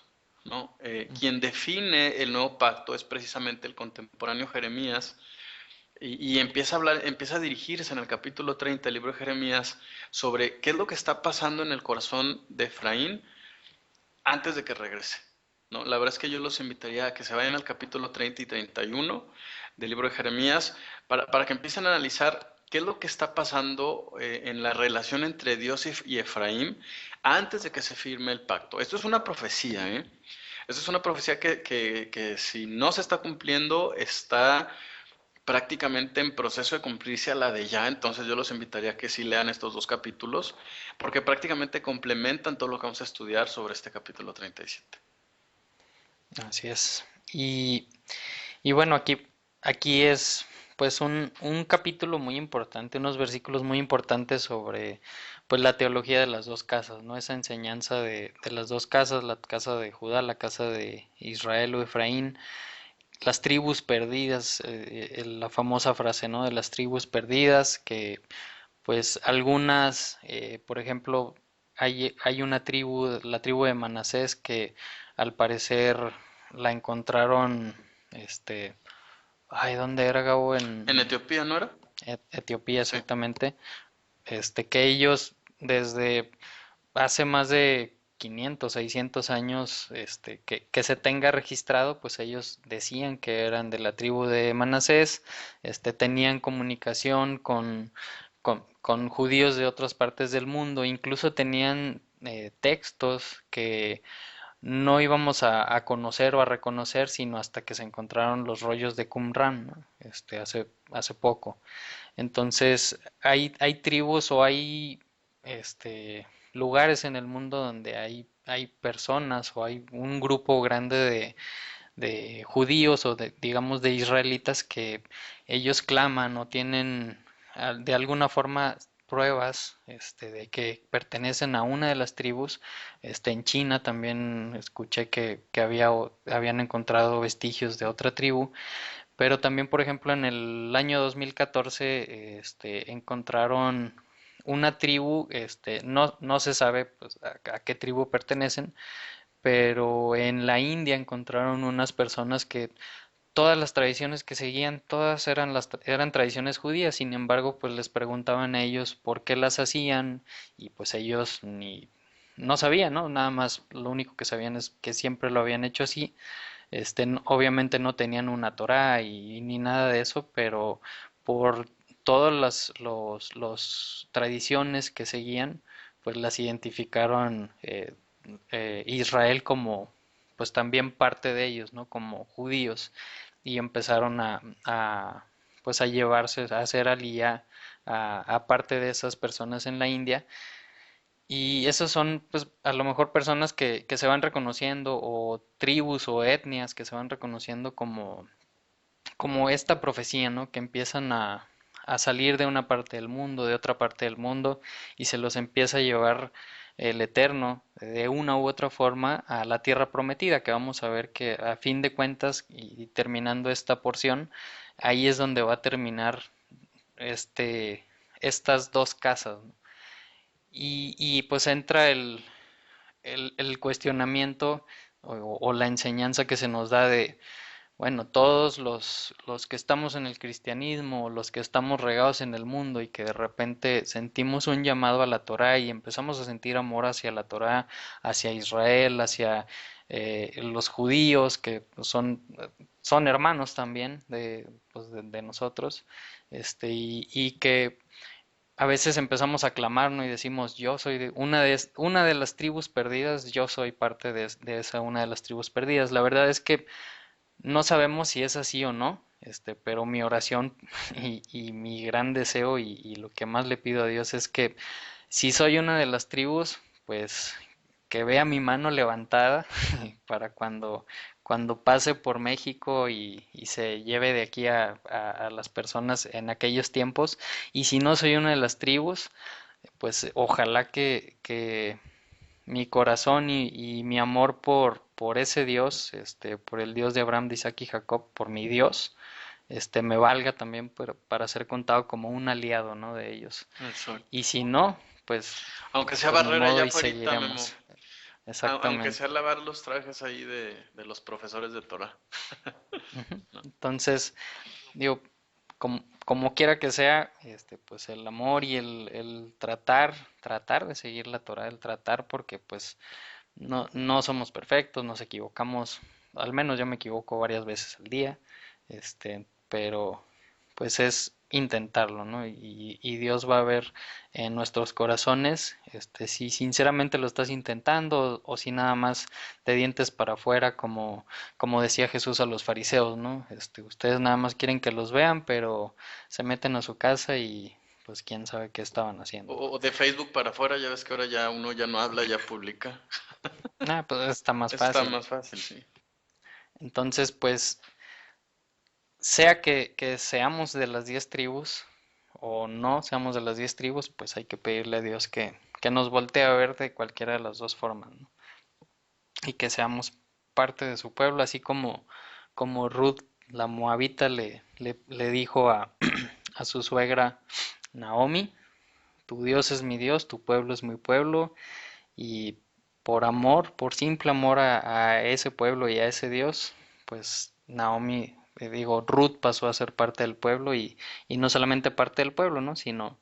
¿no? Quien define el nuevo pacto es precisamente el contemporáneo Jeremías, y empieza a hablar, empieza a dirigirse en el capítulo 30 del libro de Jeremías sobre qué es lo que está pasando en el corazón de Efraín antes de que regrese, ¿no? La verdad es que yo los invitaría a que se vayan al capítulo 30 y 31 del libro de Jeremías para que empiecen a analizar qué es lo que está pasando en la relación entre Dios y Efraín antes de que se firme el pacto. Esto es una profecía, ¿eh? Esto es una profecía que si no se está cumpliendo, está prácticamente en proceso de cumplirse a la de ya. Entonces yo los invitaría a que sí lean estos dos capítulos, porque prácticamente complementan todo lo que vamos a estudiar sobre este capítulo 37. Así es. Y bueno, aquí es pues un capítulo muy importante, unos versículos muy importantes sobre pues la teología de las dos casas, ¿no? Esa enseñanza de las dos casas, la casa de Judá, la casa de Israel o Efraín, las tribus perdidas, la famosa frase, ¿no? De las tribus perdidas, que pues algunas, por ejemplo, hay una tribu, la tribu de Manasés, que al parecer la encontraron, ay, ¿dónde era, Gabo? En Etiopía, ¿no era? Etiopía, Sí. exactamente. Que ellos desde hace más de 500, 600 años, que se tenga registrado, pues ellos decían que eran de la tribu de Manasés, tenían comunicación con judíos de otras partes del mundo, incluso tenían textos que no íbamos a conocer o a reconocer sino hasta que se encontraron los rollos de Qumran, ¿no? Hace poco. Entonces, hay tribus o hay lugares en el mundo donde hay personas o hay un grupo grande de judíos o digamos de israelitas que ellos claman o tienen de alguna forma pruebas de que pertenecen a una de las tribus. En China también escuché que habían encontrado vestigios de otra tribu, pero también, por ejemplo, en el año 2014, encontraron una tribu, no se sabe pues, a qué tribu pertenecen, pero en la India encontraron unas personas que todas las tradiciones que seguían, todas eran tradiciones judías. Sin embargo, pues les preguntaban a ellos por qué las hacían y pues ellos ni no sabían, ¿no? Nada más lo único que sabían es que siempre lo habían hecho así. Obviamente no tenían una Torá y ni nada de eso, pero por todas los tradiciones que seguían, pues las identificaron Israel como pues también parte de ellos, ¿no? Como judíos y empezaron pues a llevarse, a hacer aliyá a parte de esas personas en la India y esos son, pues, a lo mejor personas que se van reconociendo o tribus o etnias que se van reconociendo como esta profecía, ¿no? Que empiezan a salir de una parte del mundo, de otra parte del mundo, y se los empieza a llevar el Eterno de una u otra forma a la tierra prometida, que vamos a ver que a fin de cuentas, y terminando esta porción, ahí es donde va a terminar este, estas dos casas, ¿no? Y pues entra el cuestionamiento o la enseñanza que se nos da de, bueno, todos los que estamos en el cristianismo, los que estamos regados en el mundo y que de repente sentimos un llamado a la Torá y empezamos a sentir amor hacia la Torá, hacia Israel, hacia los judíos, que pues, son hermanos también pues, de nosotros, y que a veces empezamos a clamar, ¿no? Y decimos, yo soy de una de las tribus perdidas, yo soy parte de esa una de las tribus perdidas. La verdad es que no sabemos si es así o no, pero mi oración y mi gran deseo y lo que más le pido a Dios es que si soy una de las tribus, pues que vea mi mano levantada para cuando pase por México y se lleve de aquí a las personas en aquellos tiempos. Y si no soy una de las tribus, pues ojalá que mi corazón y mi amor por ese Dios, por el Dios de Abraham, de Isaac y Jacob, por mi Dios, me valga también para ser contado como un aliado, ¿no? De ellos. Y Exacto. si no, pues, Aunque sea pues ni barrera modo ya y afuera, Memo. seguiremos. Aunque sea Exactamente. lavar los trajes ahí de los profesores de Torah. Ujú. ¿No? Entonces, digo, como quiera que sea, pues el amor y el tratar de seguir la Torah, el tratar porque pues no somos perfectos, nos equivocamos, al menos yo me equivoco varias veces al día, pero pues es intentarlo, ¿no? Y Dios va a ver en nuestros corazones, si sinceramente lo estás intentando o si nada más de dientes para afuera, como decía Jesús a los fariseos, ¿no? Ustedes nada más quieren que los vean, pero se meten a su casa y pues quién sabe qué estaban haciendo. O de Facebook para afuera, ya ves que ahora ya uno ya no habla, ya publica. Pues está más Eso está fácil. más fácil, sí. Entonces, pues sea que seamos de las 10 tribus o no seamos de las 10 tribus, pues hay que pedirle a Dios que nos voltee a ver de cualquiera de las dos formas, ¿no? Y que seamos parte de su pueblo, así como Ruth, la moabita, le dijo a su suegra Naomi, tu Dios es mi Dios, tu pueblo es mi pueblo, y por amor, por simple amor a ese pueblo y a ese Dios, pues Naomi, digo, Ruth pasó a ser parte del pueblo y no solamente parte del pueblo, ¿no? Sino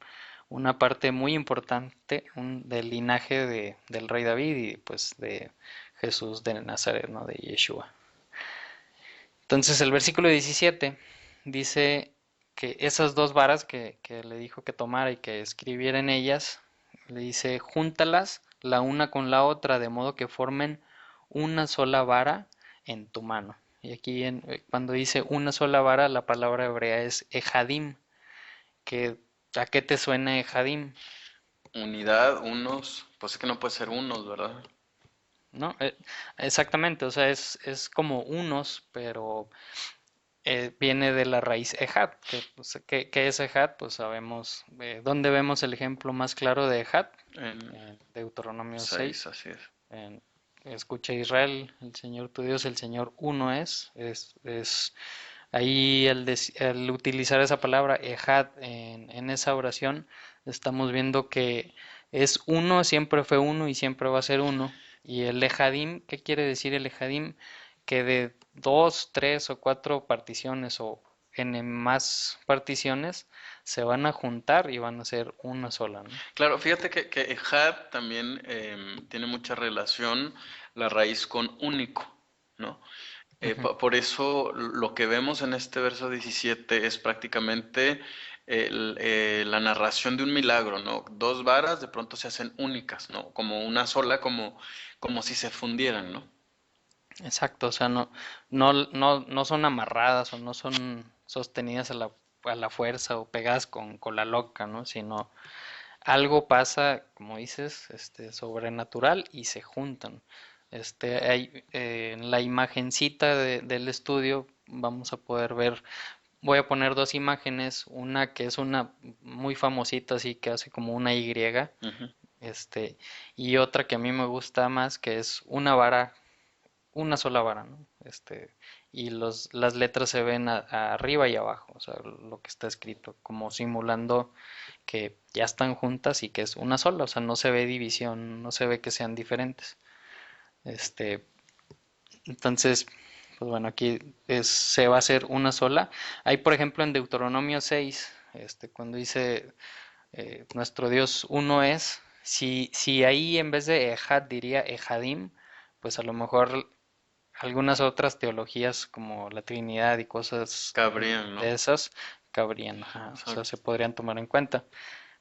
una parte muy importante del linaje del rey David y pues de Jesús de Nazaret, ¿no? De Yeshua. Entonces el versículo 17 dice que esas dos varas que le dijo que tomara y que escribiera en ellas, le dice, júntalas la una con la otra de modo que formen una sola vara en tu mano. Y aquí cuando dice una sola vara, la palabra hebrea es ejadim, que ¿a qué te suena ejadim? Unidad, unos, pues es que no puede ser unos, ¿verdad? ¿No? Exactamente, o sea, es como unos, pero viene de la raíz ejad, que, pues, ¿qué es ejad? Pues sabemos, ¿dónde vemos el ejemplo más claro de ejad? En En Deuteronomio 6, 6. así es. en, Escucha Israel, el Señor tu Dios, el Señor uno es ahí al utilizar esa palabra ejad en esa oración, estamos viendo que es uno, siempre fue uno y siempre va a ser uno. Y el ejadim, ¿qué quiere decir el ejadim? Que de dos, tres o cuatro particiones o en más particiones se van a juntar y van a ser una sola, ¿no? Claro, fíjate que Ejad también tiene mucha relación la raíz con único, ¿no? Ujú. Por eso lo que vemos en este verso 17 es prácticamente la narración de un milagro, ¿no? Dos varas de pronto se hacen únicas, ¿no? Como una sola, como si se fundieran, ¿no? Exacto, o sea, no son amarradas o no son sostenidas a la fuerza o pegadas con la loca, ¿no? Sino algo pasa, como dices, sobrenatural y se juntan. En la imagencita del estudio vamos a poder ver, voy a poner dos imágenes, una que es una muy famosita, así que hace como una Y, Ujú. este, y otra que a mí me gusta más, que es una sola vara, ¿no? Y las letras se ven arriba y abajo, o sea, lo que está escrito, como simulando que ya están juntas y que es una sola, o sea, no se ve división, no se ve que sean diferentes. Este, entonces, pues bueno, aquí se va a hacer una sola. Hay, por ejemplo, en Deuteronomio 6, cuando dice nuestro Dios uno es, si ahí en vez de Ejad diría Ejadim, pues a lo mejor algunas otras teologías como la Trinidad y cosas Cabrían, ¿no? de esas cabrían, ajá, o sea, se Exacto. podrían tomar en cuenta.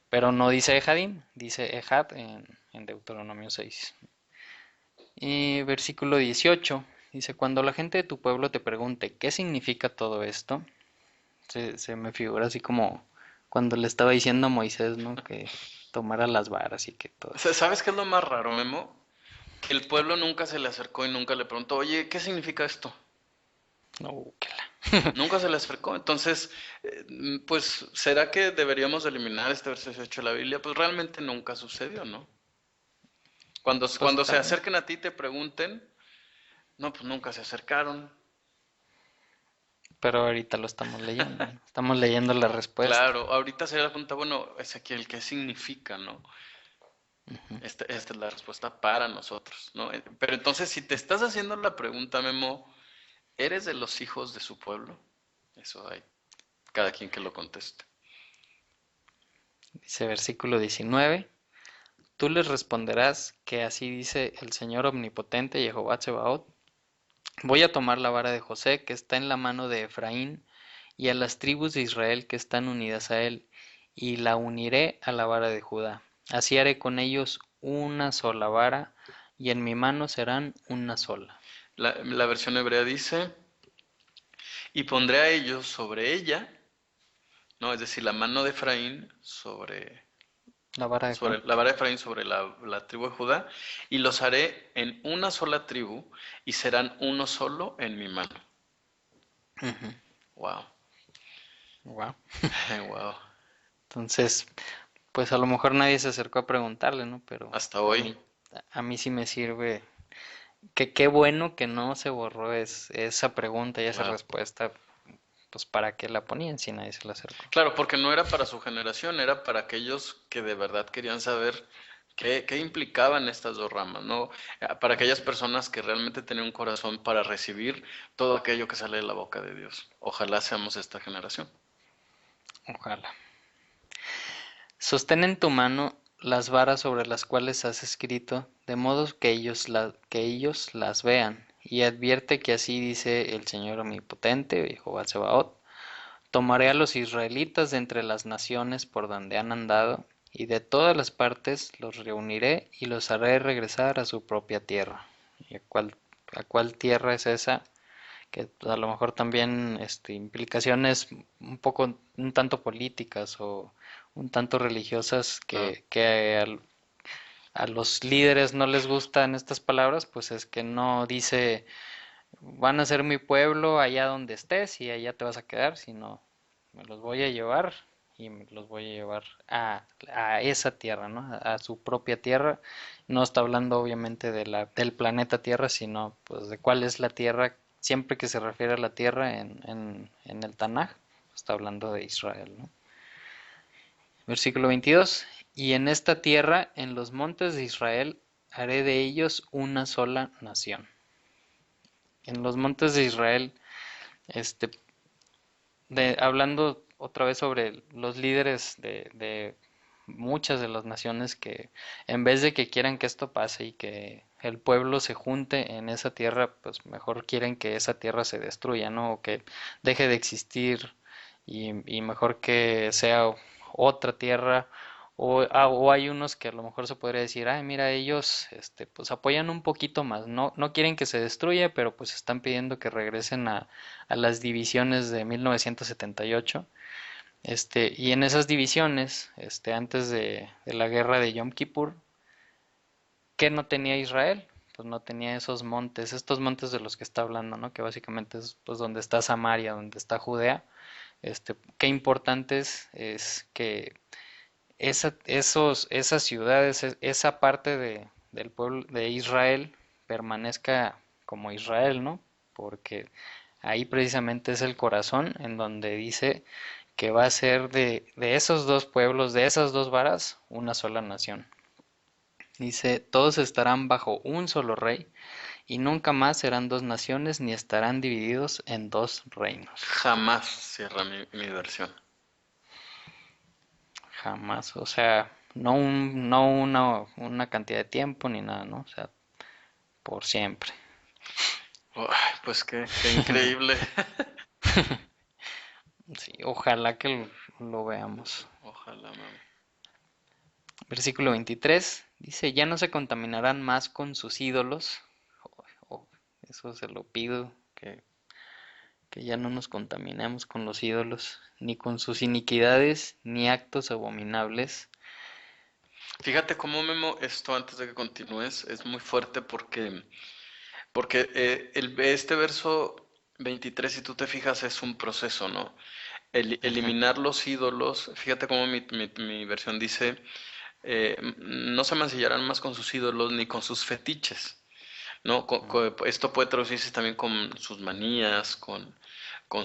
Pero no dice Ejadim, dice Ejad en Deuteronomio 6. Y versículo 18 dice, cuando la gente de tu pueblo te pregunte qué significa todo esto, se me figura así como cuando le estaba diciendo a Moisés, ¿no? Que tomara las varas y que todo eso. ¿Sabes qué es lo más raro, Memo? Que el pueblo nunca se le acercó y nunca le preguntó, oye, ¿qué significa esto? No, que la. Nunca se le acercó. Entonces, pues, ¿será que deberíamos eliminar este verso 18 de la Biblia? Pues realmente nunca sucedió, ¿no? Pues Cuando se tal vez. acerquen a ti y te pregunten, no, pues nunca se acercaron. Pero ahorita lo estamos leyendo, ¿no? Estamos leyendo la respuesta. Claro, ahorita sería la pregunta, bueno, Ezequiel, ¿qué significa, no? Esta es la respuesta para nosotros, ¿no? Pero entonces, si te estás haciendo la pregunta, Memo, ¿eres de los hijos de su pueblo? Eso hay cada quien que lo conteste. Dice versículo 19. Tú les responderás que así dice el Señor omnipotente, Jehová Tsebaot. Voy a tomar la vara de José que está en la mano de Efraín y a las tribus de Israel que están unidas a él, y la uniré a la vara de Judá. Así haré con ellos una sola vara, y en mi mano serán una sola. La versión hebrea dice, y pondré a ellos sobre ella, ¿no? Es decir, la mano de Efraín ¿La vara de qué? sobre la vara de Efraín sobre la tribu de Judá, y los haré en una sola tribu, y serán uno solo en mi mano. Wow, Wow. wow. Entonces, pues a lo mejor nadie se acercó a preguntarle, ¿no? Pero Hasta a hoy. mí, a mí sí me sirve. Que qué bueno que no se borró esa pregunta y esa Claro. respuesta, pues para qué la ponían si nadie se la acercó. Claro, porque no era para su generación, era para aquellos que de verdad querían saber qué implicaban estas dos ramas, ¿no? Para aquellas personas que realmente tenían un corazón para recibir todo aquello que sale de la boca de Dios. Ojalá seamos esta generación. Ojalá. Sostén en tu mano las varas sobre las cuales has escrito, de modo que ellos las vean, y advierte que así dice el Señor omnipotente, Jehová Sebaot. Tomaré a los israelitas de entre las naciones por donde han andado, y de todas las partes los reuniré y los haré regresar a su propia tierra. Y a cuál a cuál tierra es esa, que pues, a lo mejor también implicaciones un poco, un tanto políticas o un tanto religiosas Claro. que a los líderes no les gustan estas palabras, pues es que no dice van a ser mi pueblo allá donde estés y allá te vas a quedar, sino me los voy a llevar y me los voy a llevar a esa tierra, ¿no? A su propia tierra. No está hablando obviamente de del planeta Tierra, sino pues de cuál es la tierra. Siempre que se refiere a la tierra en el Tanaj, está hablando de Israel, ¿no? Versículo 22. Y en esta tierra, en los montes de Israel, haré de ellos una sola nación. En los montes de Israel, este, hablando otra vez sobre los líderes de muchas de las naciones que en vez de que quieran que esto pase y que el pueblo se junte en esa tierra, pues mejor quieren que esa tierra se destruya, ¿no? O que deje de existir y mejor que sea otra tierra o hay unos que a lo mejor se podría decir, ay, mira, ellos pues apoyan un poquito más, no quieren que se destruya, pero pues están pidiendo que regresen a las divisiones de 1978. Y en esas divisiones, antes de la guerra de Yom Kippur, ¿qué no tenía Israel? Pues no tenía esos montes, estos montes de los que está hablando, ¿no? Que básicamente es pues donde está Samaria, donde está Judea. Qué importantes es que esas ciudades, esa parte del pueblo de Israel permanezca como Israel, ¿no? Porque ahí precisamente es el corazón en donde dice que va a ser de esos dos pueblos, de esas dos varas, una sola nación. Dice, todos estarán bajo un solo rey, y nunca más serán dos naciones ni estarán divididos en dos reinos. Jamás cierra mi versión. Jamás, o sea, no una cantidad de tiempo ni nada, ¿no? O sea, por siempre. Ay, pues qué increíble. Sí, ojalá que lo veamos. Ojalá, mami. Versículo 23 dice, ya no se contaminarán más con sus ídolos. Oh, eso se lo pido, que ya no nos contaminemos con los ídolos, ni con sus iniquidades, ni actos abominables. Fíjate cómo Memo, esto antes de que continúes, es muy fuerte porque este verso 23, si tú te fijas, es un proceso, ¿no? Ujú, Eliminar los ídolos, fíjate cómo mi versión dice, no se mancillarán más con sus ídolos ni con sus fetiches, ¿no? Esto puede traducirse también con sus manías, con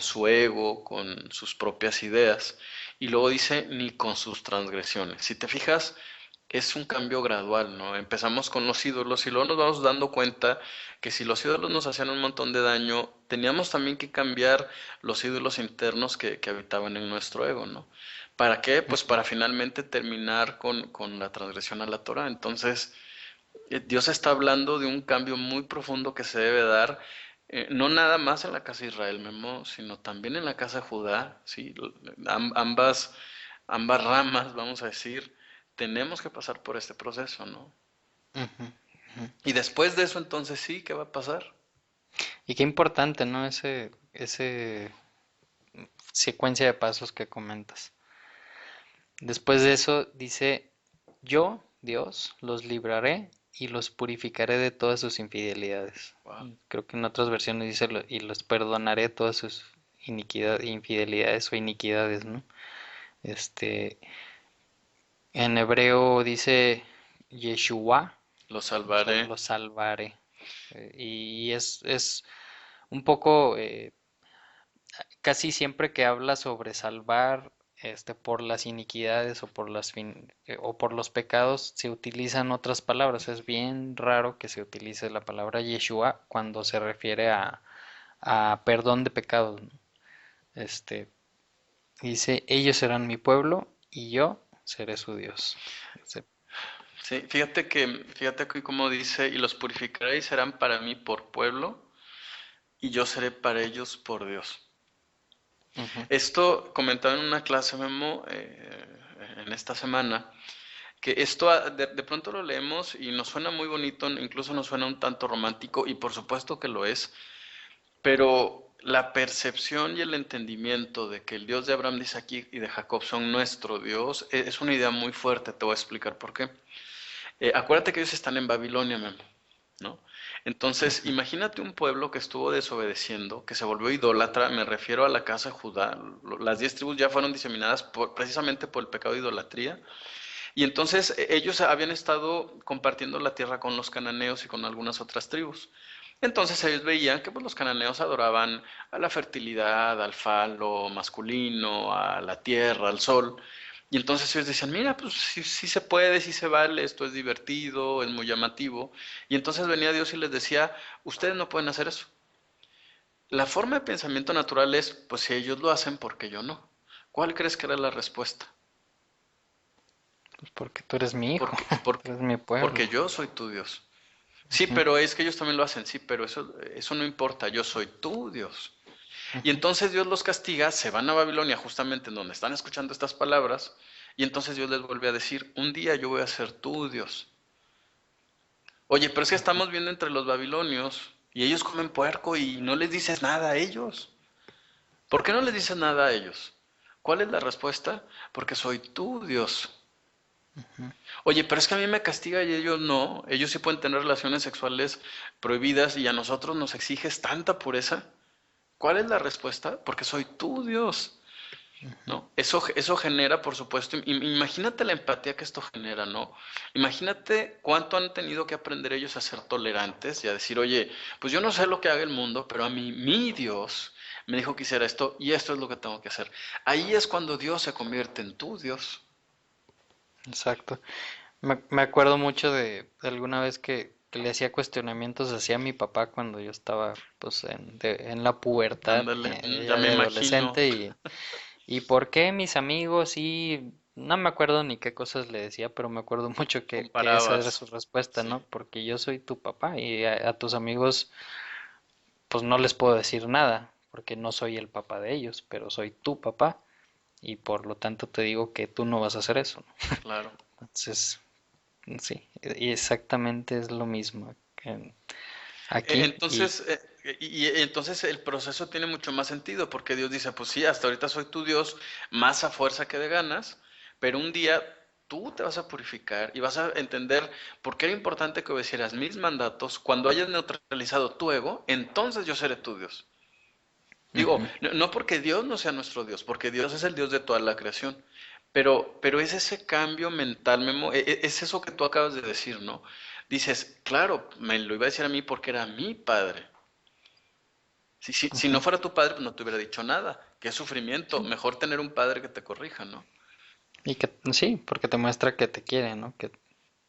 su ego, con sus propias ideas. Y luego dice, ni con sus transgresiones. Si te fijas, es un cambio gradual, ¿no? Empezamos con los ídolos y luego nos vamos dando cuenta que si los ídolos nos hacían un montón de daño, teníamos también que cambiar los ídolos internos que habitaban en nuestro ego, ¿no? ¿Para qué? Pues ujú. para finalmente terminar con la transgresión a la Torah. Entonces, Dios está hablando de un cambio muy profundo que se debe dar, no nada más en la casa de Israel, Memo, sino también en la casa de Judá, ¿sí? Ambas ramas, vamos a decir, tenemos que pasar por este proceso, ¿no? Ujú, ujú. Y después de eso, entonces sí, ¿qué va a pasar? Y qué importante, ¿no? Ese secuencia de pasos que comentas. Después de eso dice, yo, Dios, los libraré y los purificaré de todas sus infidelidades. Wow. Creo que en otras versiones dice, y los perdonaré todas sus infidelidades o iniquidades, ¿no? Este, en hebreo dice Yeshua, Lo o sea, salvaré. los salvaré. Y es un poco, casi siempre que habla sobre salvar por las iniquidades o por o por los pecados se utilizan otras palabras. Es bien raro que se utilice la palabra Yeshua cuando se refiere a perdón de pecados, ¿no? Este dice, ellos serán mi pueblo y yo seré su Dios. Sí, fíjate que como dice, y los purificaré y serán para mí por pueblo, y yo seré para ellos por Dios. Ujú, Esto comentaba en una clase, Memo, en esta semana, que esto de pronto lo leemos y nos suena muy bonito, incluso nos suena un tanto romántico, y por supuesto que lo es, pero la percepción y el entendimiento de que el Dios de Abraham, dice aquí, y de Jacob son nuestro Dios, es una idea muy fuerte. Te voy a explicar por qué. Acuérdate que ellos están en Babilonia, Memo, ¿no? Entonces, imagínate un pueblo que estuvo desobedeciendo, que se volvió idólatra, me refiero a la casa de Judá. Las 10 tribus ya fueron diseminadas precisamente por el pecado de idolatría. Y entonces ellos habían estado compartiendo la tierra con los cananeos y con algunas otras tribus. Entonces ellos veían que pues, los cananeos adoraban a la fertilidad, al falo masculino, a la tierra, al sol. Y entonces ellos decían, mira, pues sí, sí se puede, sí se vale, esto es divertido, es muy llamativo. Y entonces venía Dios y les decía, ustedes no pueden hacer eso. La forma de pensamiento natural es, pues si ellos lo hacen, ¿por qué yo no? ¿Cuál crees que era la respuesta? Pues porque tú eres mi hijo, Porque, tú porque, eres mi porque pueblo. yo soy tu Dios. Sí, Ujú, pero es que ellos también lo hacen, sí, pero eso no importa, yo soy tu Dios. Y ujú. entonces Dios los castiga, se van a Babilonia justamente en donde están escuchando estas palabras, y entonces Dios les vuelve a decir, un día yo voy a ser tu Dios. Oye, pero es que estamos viendo entre los babilonios y ellos comen puerco y no les dices nada a ellos. ¿Por qué no les dices nada a ellos? ¿Cuál es la respuesta? Porque soy tu Dios. Oye, pero es que a mí me castiga y ellos no. Ellos sí pueden tener relaciones sexuales prohibidas y a nosotros nos exiges tanta pureza. ¿Cuál es la respuesta? Porque soy tu Dios, ¿no? Eso genera, por supuesto, imagínate la empatía que esto genera, ¿no? Imagínate cuánto han tenido que aprender ellos a ser tolerantes y a decir, oye, pues yo no sé lo que haga el mundo, pero a mí, mi Dios me dijo que hiciera esto y esto es lo que tengo que hacer. Ahí es cuando Dios se convierte en tu Dios. Exacto. Me acuerdo mucho de alguna vez que le hacía cuestionamientos hacia mi papá cuando yo estaba pues en la pubertad, Ándale, ya ya me de imagino. adolescente y por qué mis amigos y no me acuerdo ni qué cosas le decía, pero me acuerdo mucho que esa era Comparabas, su respuesta, sí. ¿no? Porque yo soy tu papá y a tus amigos pues no les puedo decir nada porque no soy el papá de ellos, pero soy tu papá y por lo tanto te digo que tú no vas a hacer eso, ¿no? Claro. Entonces, sí, y exactamente es lo mismo aquí y Entonces, y entonces el proceso tiene mucho más sentido, porque Dios dice, pues sí, hasta ahorita soy tu Dios, más a fuerza que de ganas, pero un día tú te vas a purificar y vas a entender por qué era importante que obedecieras mis mandatos. Cuando hayas neutralizado tu ego, entonces yo seré tu Dios. Digo, ujú, no porque Dios no sea nuestro Dios, porque Dios es el Dios de toda la creación, pero es ese cambio mental, Memo, es eso que tú acabas de decir, ¿no? Dices, claro, me lo iba a decir a mí porque era mi padre. Si no ujú. fuera tu padre, pues no te hubiera dicho nada. Qué sufrimiento. Sí, Mejor tener un padre que te corrija, ¿no? y que sí, porque te muestra que te quiere, ¿no? Que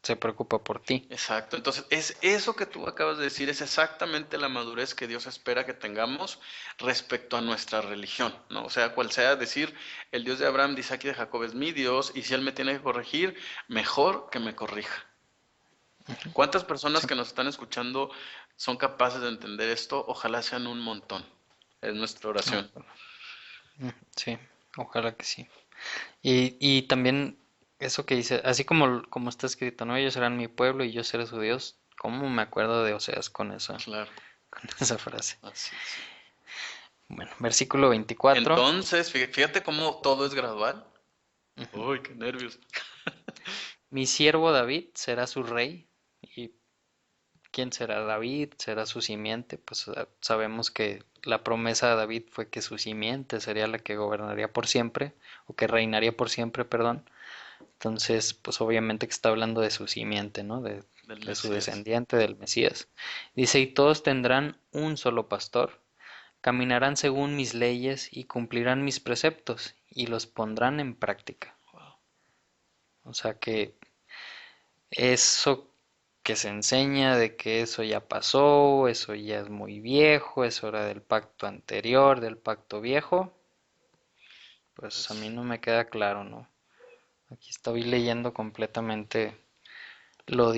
se preocupa por ti. Exacto. Entonces, es eso que tú acabas de decir, es exactamente la madurez que Dios espera que tengamos respecto a nuestra religión, ¿no? O sea, cual sea decir, el Dios de Abraham, de Isaac y de Jacob es mi Dios, y si Él me tiene que corregir, mejor que me corrija. ¿Cuántas personas Sí, que nos están escuchando son capaces de entender esto? Ojalá sean un montón. Es nuestra oración. ojalá. Sí, ojalá que sí. Y también eso que dice, así como está escrito, ¿no? Ellos serán mi pueblo y yo seré su Dios. ¿Cómo me acuerdo de Oseas con esa, Claro, con esa frase? así es. Bueno, versículo 24. Entonces, fíjate cómo todo es gradual. Ujú. Uy, qué nervios. Mi siervo David será su rey. ¿Y quién será David? ¿Será su simiente? Pues sabemos que la promesa de David fue que su simiente sería la que gobernaría por siempre, o que reinaría por siempre, perdón. Entonces, pues obviamente que está hablando de su simiente, ¿no? Del De su Mesías. descendiente, del Mesías. Dice, y todos tendrán un solo pastor, caminarán según mis leyes y cumplirán mis preceptos y los pondrán en práctica. Wow. O sea que eso que se enseña de que eso ya pasó, eso ya es muy viejo, eso era del pacto anterior, del pacto viejo, pues a mí Pues, no me queda claro, ¿no? Aquí estoy leyendo completamente lo,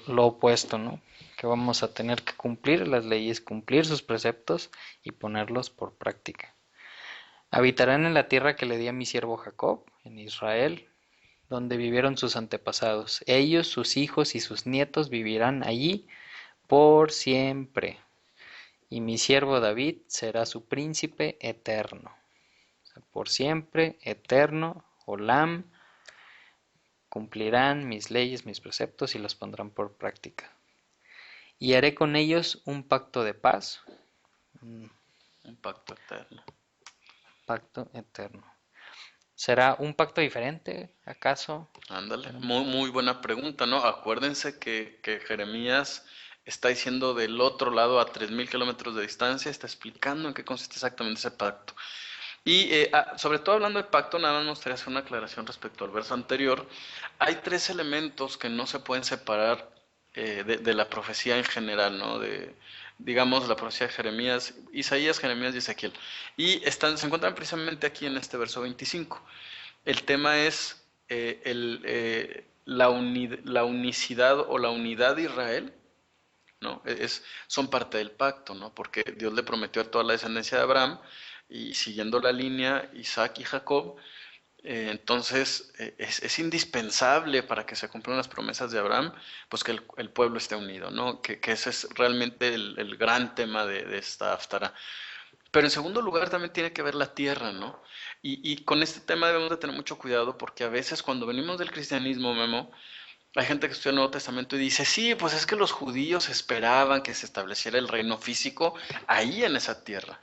lo opuesto, ¿no? Que vamos a tener que cumplir las leyes, cumplir sus preceptos y ponerlos por práctica. Habitarán en la tierra que le di a mi siervo Jacob, en Israel, donde vivieron sus antepasados. Ellos, sus hijos y sus nietos vivirán allí por siempre. Y mi siervo David será su príncipe eterno. O sea, por siempre, eterno, Olam, cumplirán mis leyes, mis preceptos y los pondrán por práctica. Y haré con ellos un pacto de paz, un Un pacto eterno. pacto eterno. ¿Será un pacto diferente, acaso? Ándale, Bueno, muy, muy buena pregunta, ¿no? Acuérdense que Jeremías está diciendo del otro lado a 3000 kilómetros de distancia, está explicando en qué consiste exactamente ese pacto. Y sobre todo hablando de pacto, nada más me gustaría hacer una aclaración respecto al verso anterior. Hay tres elementos que no se pueden separar de la profecía en general, ¿no? Digamos, la profecía de Jeremías, Isaías, Jeremías y Ezequiel. Y se encuentran precisamente aquí en este verso 25. El tema es la unicidad o la unidad de Israel, ¿no? Son parte del pacto, ¿no? Porque Dios le prometió a toda la descendencia de Abraham y siguiendo la línea Isaac y Jacob, entonces es indispensable para que se cumplan las promesas de Abraham, pues que el pueblo esté unido, ¿no? Que ese es realmente el gran tema de esta Haftarah. Pero en segundo lugar también tiene que ver la tierra, ¿no? Y con este tema debemos de tener mucho cuidado porque a veces cuando venimos del cristianismo, Memo, hay gente que estudia el Nuevo Testamento y dice, sí, pues es que los judíos esperaban que se estableciera el reino físico ahí en esa tierra.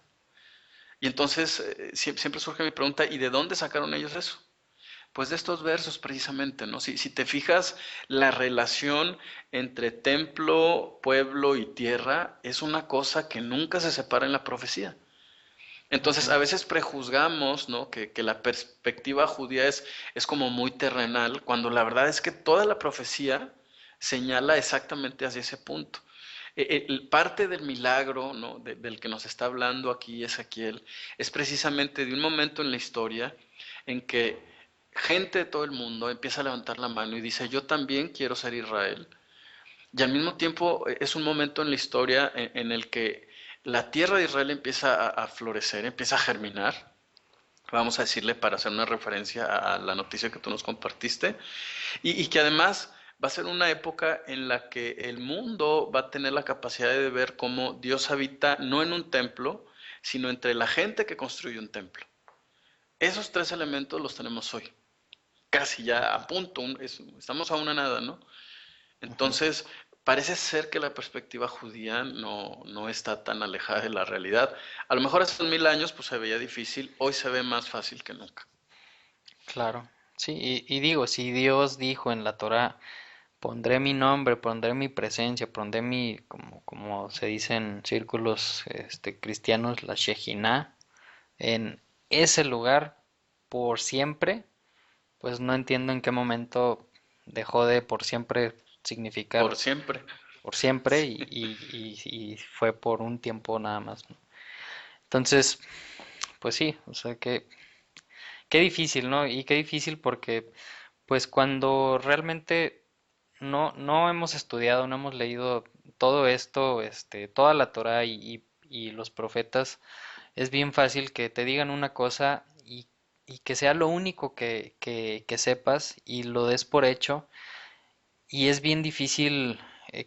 Y entonces siempre surge mi pregunta, ¿y de dónde sacaron ellos eso? Pues de estos versos precisamente, ¿no? Si te fijas, la relación entre templo, pueblo y tierra es una cosa que nunca se separa en la profecía. Entonces, ujú, a veces prejuzgamos, ¿no? Que la perspectiva judía es como muy terrenal, cuando la verdad es que toda la profecía señala exactamente hacia ese punto. Parte del milagro, ¿no? Del que nos está hablando aquí Ezequiel es precisamente de un momento en la historia en que gente de todo el mundo empieza a levantar la mano y dice, yo también quiero ser Israel. Y al mismo tiempo es un momento en la historia en el que la tierra de Israel empieza a florecer, empieza a germinar. Vamos a decirle para hacer una referencia a la noticia que tú nos compartiste. Y que además va a ser una época en la que el mundo va a tener la capacidad de ver cómo Dios habita no en un templo, sino entre la gente que construye un templo. Esos tres elementos los tenemos hoy, casi ya a punto, estamos a una nada, ¿no? ujú. Entonces, parece ser que la perspectiva judía no está tan alejada de la realidad. A lo mejor hace 1000 años pues se veía difícil, hoy se ve más fácil que nunca. Claro. Sí, y digo, si Dios dijo en la Torá, pondré mi nombre, pondré mi presencia, pondré mi, como se dice en círculos cristianos, la Shejinah, en ese lugar por siempre, pues no entiendo en qué momento dejó de por siempre Por significar siempre. por siempre Sí. y fue por un tiempo nada más, ¿no? Entonces, pues sí, o sea que qué difícil, ¿no? Y qué difícil porque pues cuando realmente no hemos estudiado, no hemos leído todo esto, toda la Torah y los profetas, es bien fácil que te digan una cosa y que sea lo único que sepas y lo des por hecho. Y es bien difícil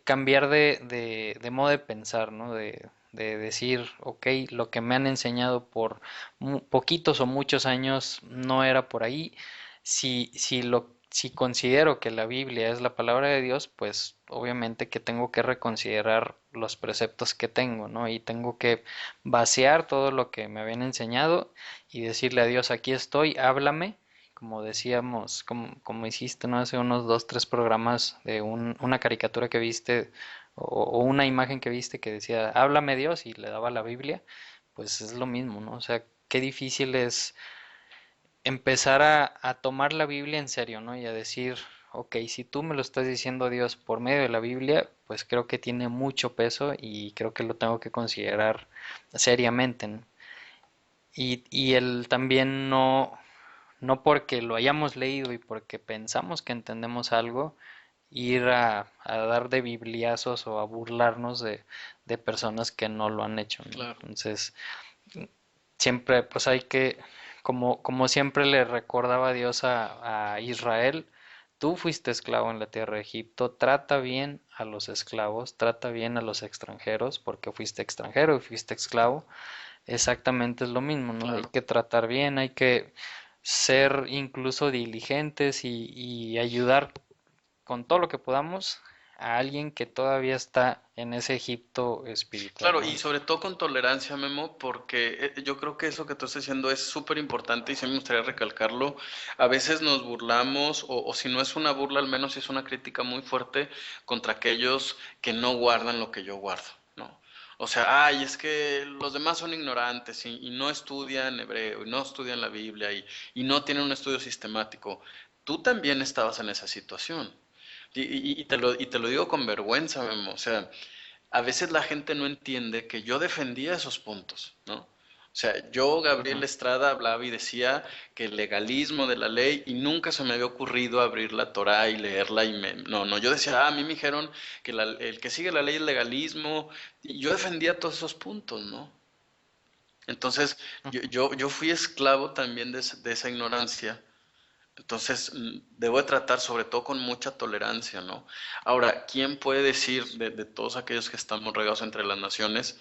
cambiar de modo de pensar, ¿no? De decir, ok, lo que me han enseñado por poquitos o muchos años no era por ahí. Si considero que la Biblia es la palabra de Dios, pues obviamente que tengo que reconsiderar los preceptos que tengo, ¿no? Y tengo que vaciar todo lo que me habían enseñado y decirle a Dios, aquí estoy, háblame como decíamos, como hiciste, ¿no? Hace unos dos, tres programas de una caricatura que viste o una imagen que viste que decía, háblame Dios y le daba la Biblia, pues es lo mismo, ¿no? O sea, qué difícil es empezar a tomar la Biblia en serio, ¿no? Y a decir, ok, si tú me lo estás diciendo Dios por medio de la Biblia, pues creo que tiene mucho peso y creo que lo tengo que considerar seriamente, ¿no? Y el también no porque lo hayamos leído y porque pensamos que entendemos algo, ir a dar de bibliazos o a burlarnos de personas que no lo han hecho, ¿no? Claro. Entonces, siempre pues hay como siempre le recordaba Dios a Israel, tú fuiste esclavo en la tierra de Egipto, trata bien a los esclavos, trata bien a los extranjeros, porque fuiste extranjero y fuiste esclavo. Exactamente es lo mismo, ¿no? Hay Claro. que tratar bien, hay que ser incluso diligentes y ayudar con todo lo que podamos a alguien que todavía está en ese Egipto espiritual, Claro, ¿no? y sobre todo con tolerancia, Memo, porque yo creo que eso que tú estás diciendo es súper importante y sí me gustaría recalcarlo. A veces nos burlamos, o si no es una burla, al menos es una crítica muy fuerte contra aquellos que no guardan lo que yo guardo, ¿no? O sea, ay, es que los demás son ignorantes y no estudian hebreo y no estudian la Biblia y no tienen un estudio sistemático. Tú también estabas en esa situación. Y te lo digo con vergüenza, Memo. O sea, a veces la gente no entiende que yo defendía esos puntos, ¿no? O sea, yo, Gabriel Ujú. Estrada, hablaba y decía que el legalismo de la ley y nunca se me había ocurrido abrir la Torá y leerla y no, no, yo decía, a mí me dijeron que el que sigue la ley es legalismo y yo defendía todos esos puntos, ¿no? Entonces, yo fui esclavo también de esa ignorancia. Entonces, debo de tratar sobre todo con mucha tolerancia, ¿no? Ahora, ¿quién puede decir de todos aquellos que estamos regados entre las naciones?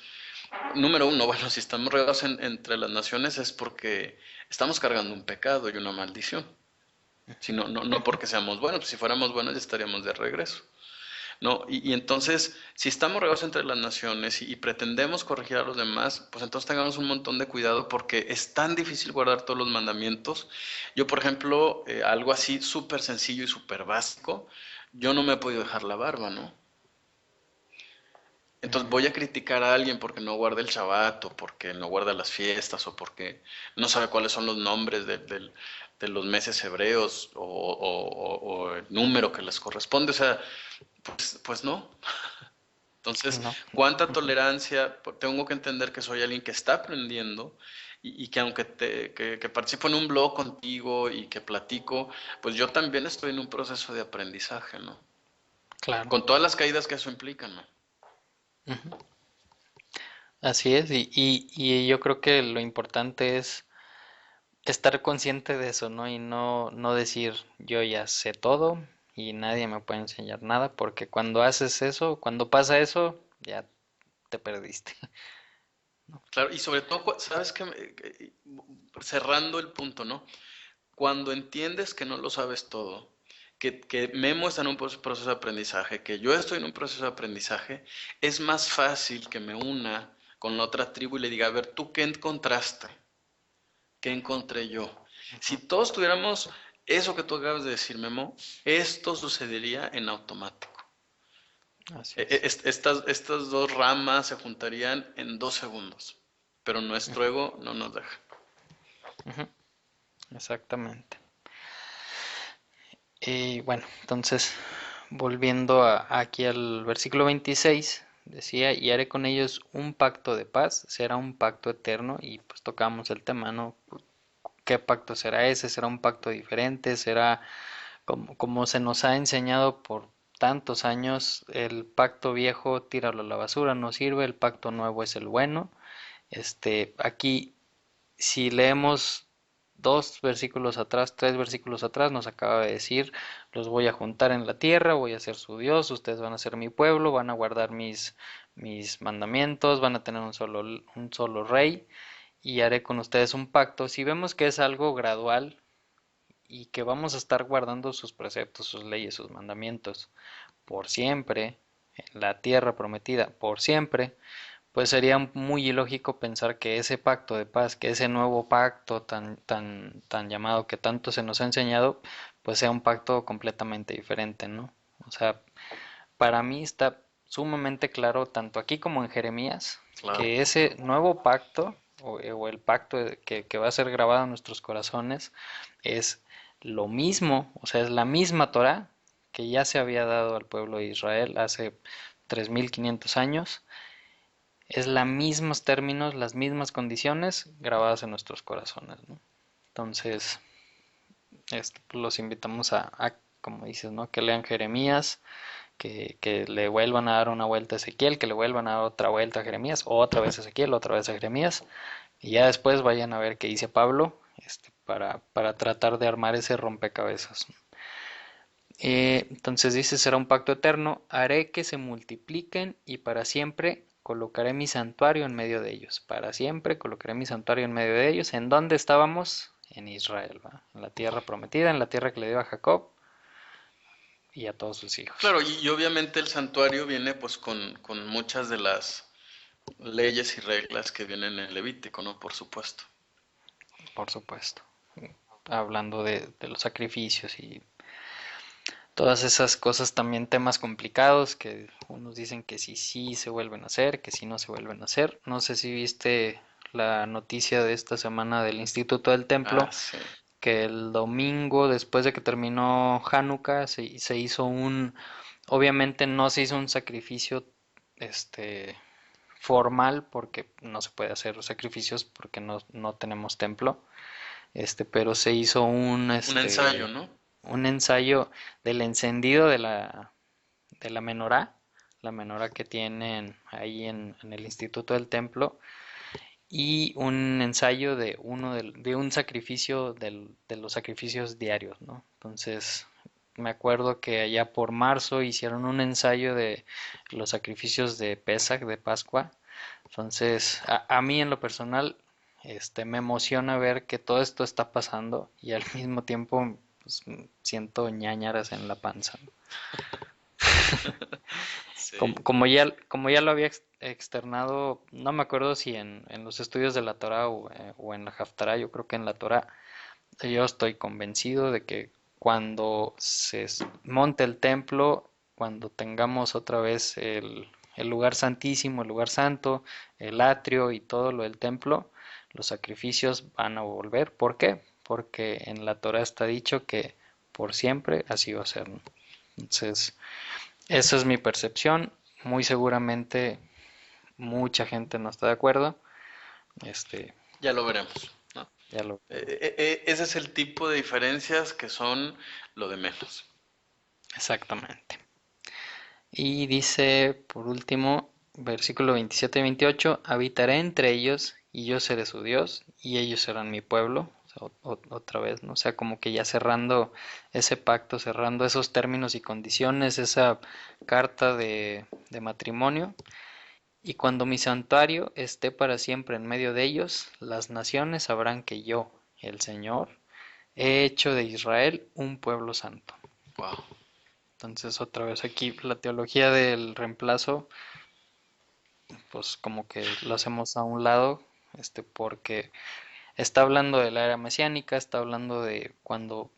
Número uno, bueno, si estamos regados entre las naciones es porque estamos cargando un pecado y una maldición. Si no, no, no porque seamos buenos, pues si fuéramos buenos ya estaríamos de regreso. No, y entonces, si estamos regados entre las naciones y pretendemos corregir a los demás, pues entonces tengamos un montón de cuidado porque es tan difícil guardar todos los mandamientos. Yo, por ejemplo, algo así súper sencillo y súper básico, yo no me he podido dejar la barba, ¿no? Entonces Ujú. voy a criticar a alguien porque no guarda el Shabbat o porque no guarda las fiestas o porque no sabe cuáles son los nombres de los meses hebreos o el número que les corresponde. O sea, pues no. Entonces, No. ¿cuánta Ujú. tolerancia? Tengo que entender que soy alguien que está aprendiendo y que aunque que participo en un blog contigo y que platico, pues yo también estoy en un proceso de aprendizaje, ¿no? Claro. Con todas las caídas que eso implica, ¿no? Ujú. Así es, y yo creo que lo importante es estar consciente de eso, ¿no? Y no decir yo ya sé todo y nadie me puede enseñar nada, porque cuando haces eso, cuando pasa eso, ya te perdiste. Claro, y sobre todo, ¿sabes qué? Cerrando el punto, ¿no? Cuando entiendes que no lo sabes todo, que Memo está en un proceso de aprendizaje, que yo estoy en un proceso de aprendizaje, es más fácil que me una con la otra tribu y le diga, a ver, ¿tú qué encontraste? ¿Qué encontré yo? Si todos tuviéramos eso que tú acabas de decir, Memo, esto sucedería en automático. Así es. Estas dos ramas se juntarían en 2 segundos, pero nuestro Ujú, ego no nos deja. ujú, exactamente. Y bueno, entonces, volviendo aquí al versículo 26, decía, y haré con ellos un pacto de paz, será un pacto eterno, y pues tocamos el tema, ¿no? ¿Qué pacto será ese? ¿Será un pacto diferente? ¿Será como se nos ha enseñado por tantos años, el pacto viejo, tíralo a la basura, no sirve, el pacto nuevo es el bueno? Aquí, si leemos 2 versículos atrás, 3 versículos atrás, nos acaba de decir, los voy a juntar en la tierra, voy a ser su Dios, ustedes van a ser mi pueblo, van a guardar mis mandamientos, van a tener un solo rey y haré con ustedes un pacto. Si vemos que es algo gradual y que vamos a estar guardando sus preceptos, sus leyes, sus mandamientos por siempre, en la tierra prometida por siempre, pues sería muy ilógico pensar que ese pacto de paz, que ese nuevo pacto tan llamado que tanto se nos ha enseñado, pues sea un pacto completamente diferente, ¿no? O sea, para mí está sumamente claro, tanto aquí como en Jeremías, Claro. que ese nuevo pacto, o el pacto que va a ser grabado en nuestros corazones, es lo mismo, o sea, es la misma Torah que ya se había dado al pueblo de Israel hace 3500 años, es los mismos términos, las mismas condiciones grabadas en nuestros corazones, ¿no? Entonces, pues, los invitamos como dices, ¿no? Que lean Jeremías, que le vuelvan a dar una vuelta a Ezequiel, que le vuelvan a dar otra vuelta a Jeremías, otra vez a Ezequiel, otra vez a Jeremías, y ya después vayan a ver qué dice Pablo para tratar de armar ese rompecabezas. Entonces dice, será un pacto eterno, haré que se multipliquen y para siempre colocaré mi santuario en medio de ellos. Para siempre colocaré mi santuario en medio de ellos. ¿En dónde estábamos? En Israel, ¿va? En la tierra prometida, en la tierra que le dio a Jacob y a todos sus hijos. Claro, y obviamente el santuario viene pues con muchas de las leyes y reglas que vienen en Levítico, ¿no? Por supuesto. Por supuesto. Hablando de los sacrificios y todas esas cosas, también temas complicados que unos dicen que sí, sí se vuelven a hacer, que sí no se vuelven a hacer. No sé si viste la noticia de esta semana del Instituto del Ah, Templo, sí. que el domingo, después de que terminó Hanukkah, se hizo obviamente no se hizo un sacrificio, este, formal, porque no se puede hacer sacrificios porque no tenemos templo, pero se hizo Un ensayo, ¿no? un ensayo del encendido de la menorá que tienen ahí en el Instituto del Templo, y un ensayo de un sacrificio de los sacrificios diarios, ¿no? Entonces, me acuerdo que allá por marzo hicieron un ensayo de los sacrificios de Pesach, de Pascua. Entonces, a mí en lo personal, me emociona ver que todo esto está pasando y al mismo tiempo pues, siento ñáñaras en la panza, ¿no? Sí. Como ya lo había externado, no me acuerdo si en los estudios de la Torah o en la Haftarah, yo creo que en la Torah, yo estoy convencido de que cuando monte el templo, cuando tengamos otra vez el lugar santísimo, el lugar santo, el atrio y todo lo del templo, los sacrificios van a volver. ¿Por qué? Porque en la Torah está dicho que por siempre así va a ser, ¿no? Entonces, esa es mi percepción. Muy seguramente mucha gente no está de acuerdo. Este, Ya lo veremos, ¿no? ya lo. Ese es el tipo de diferencias que son lo de menos. Exactamente. Y dice, por último, versículo 27 y 28, habitaré entre ellos y yo seré su Dios y ellos serán mi pueblo. O sea, otra vez, ¿no? O sea, como que ya cerrando ese pacto, cerrando esos términos y condiciones, esa carta de matrimonio. Y cuando mi santuario esté para siempre en medio de ellos, las naciones sabrán que yo, el Señor, he hecho de Israel un pueblo santo. Wow. Entonces, otra vez aquí la teología del reemplazo, pues como que lo hacemos a un lado, porque está hablando de la era mesiánica, está hablando de cuando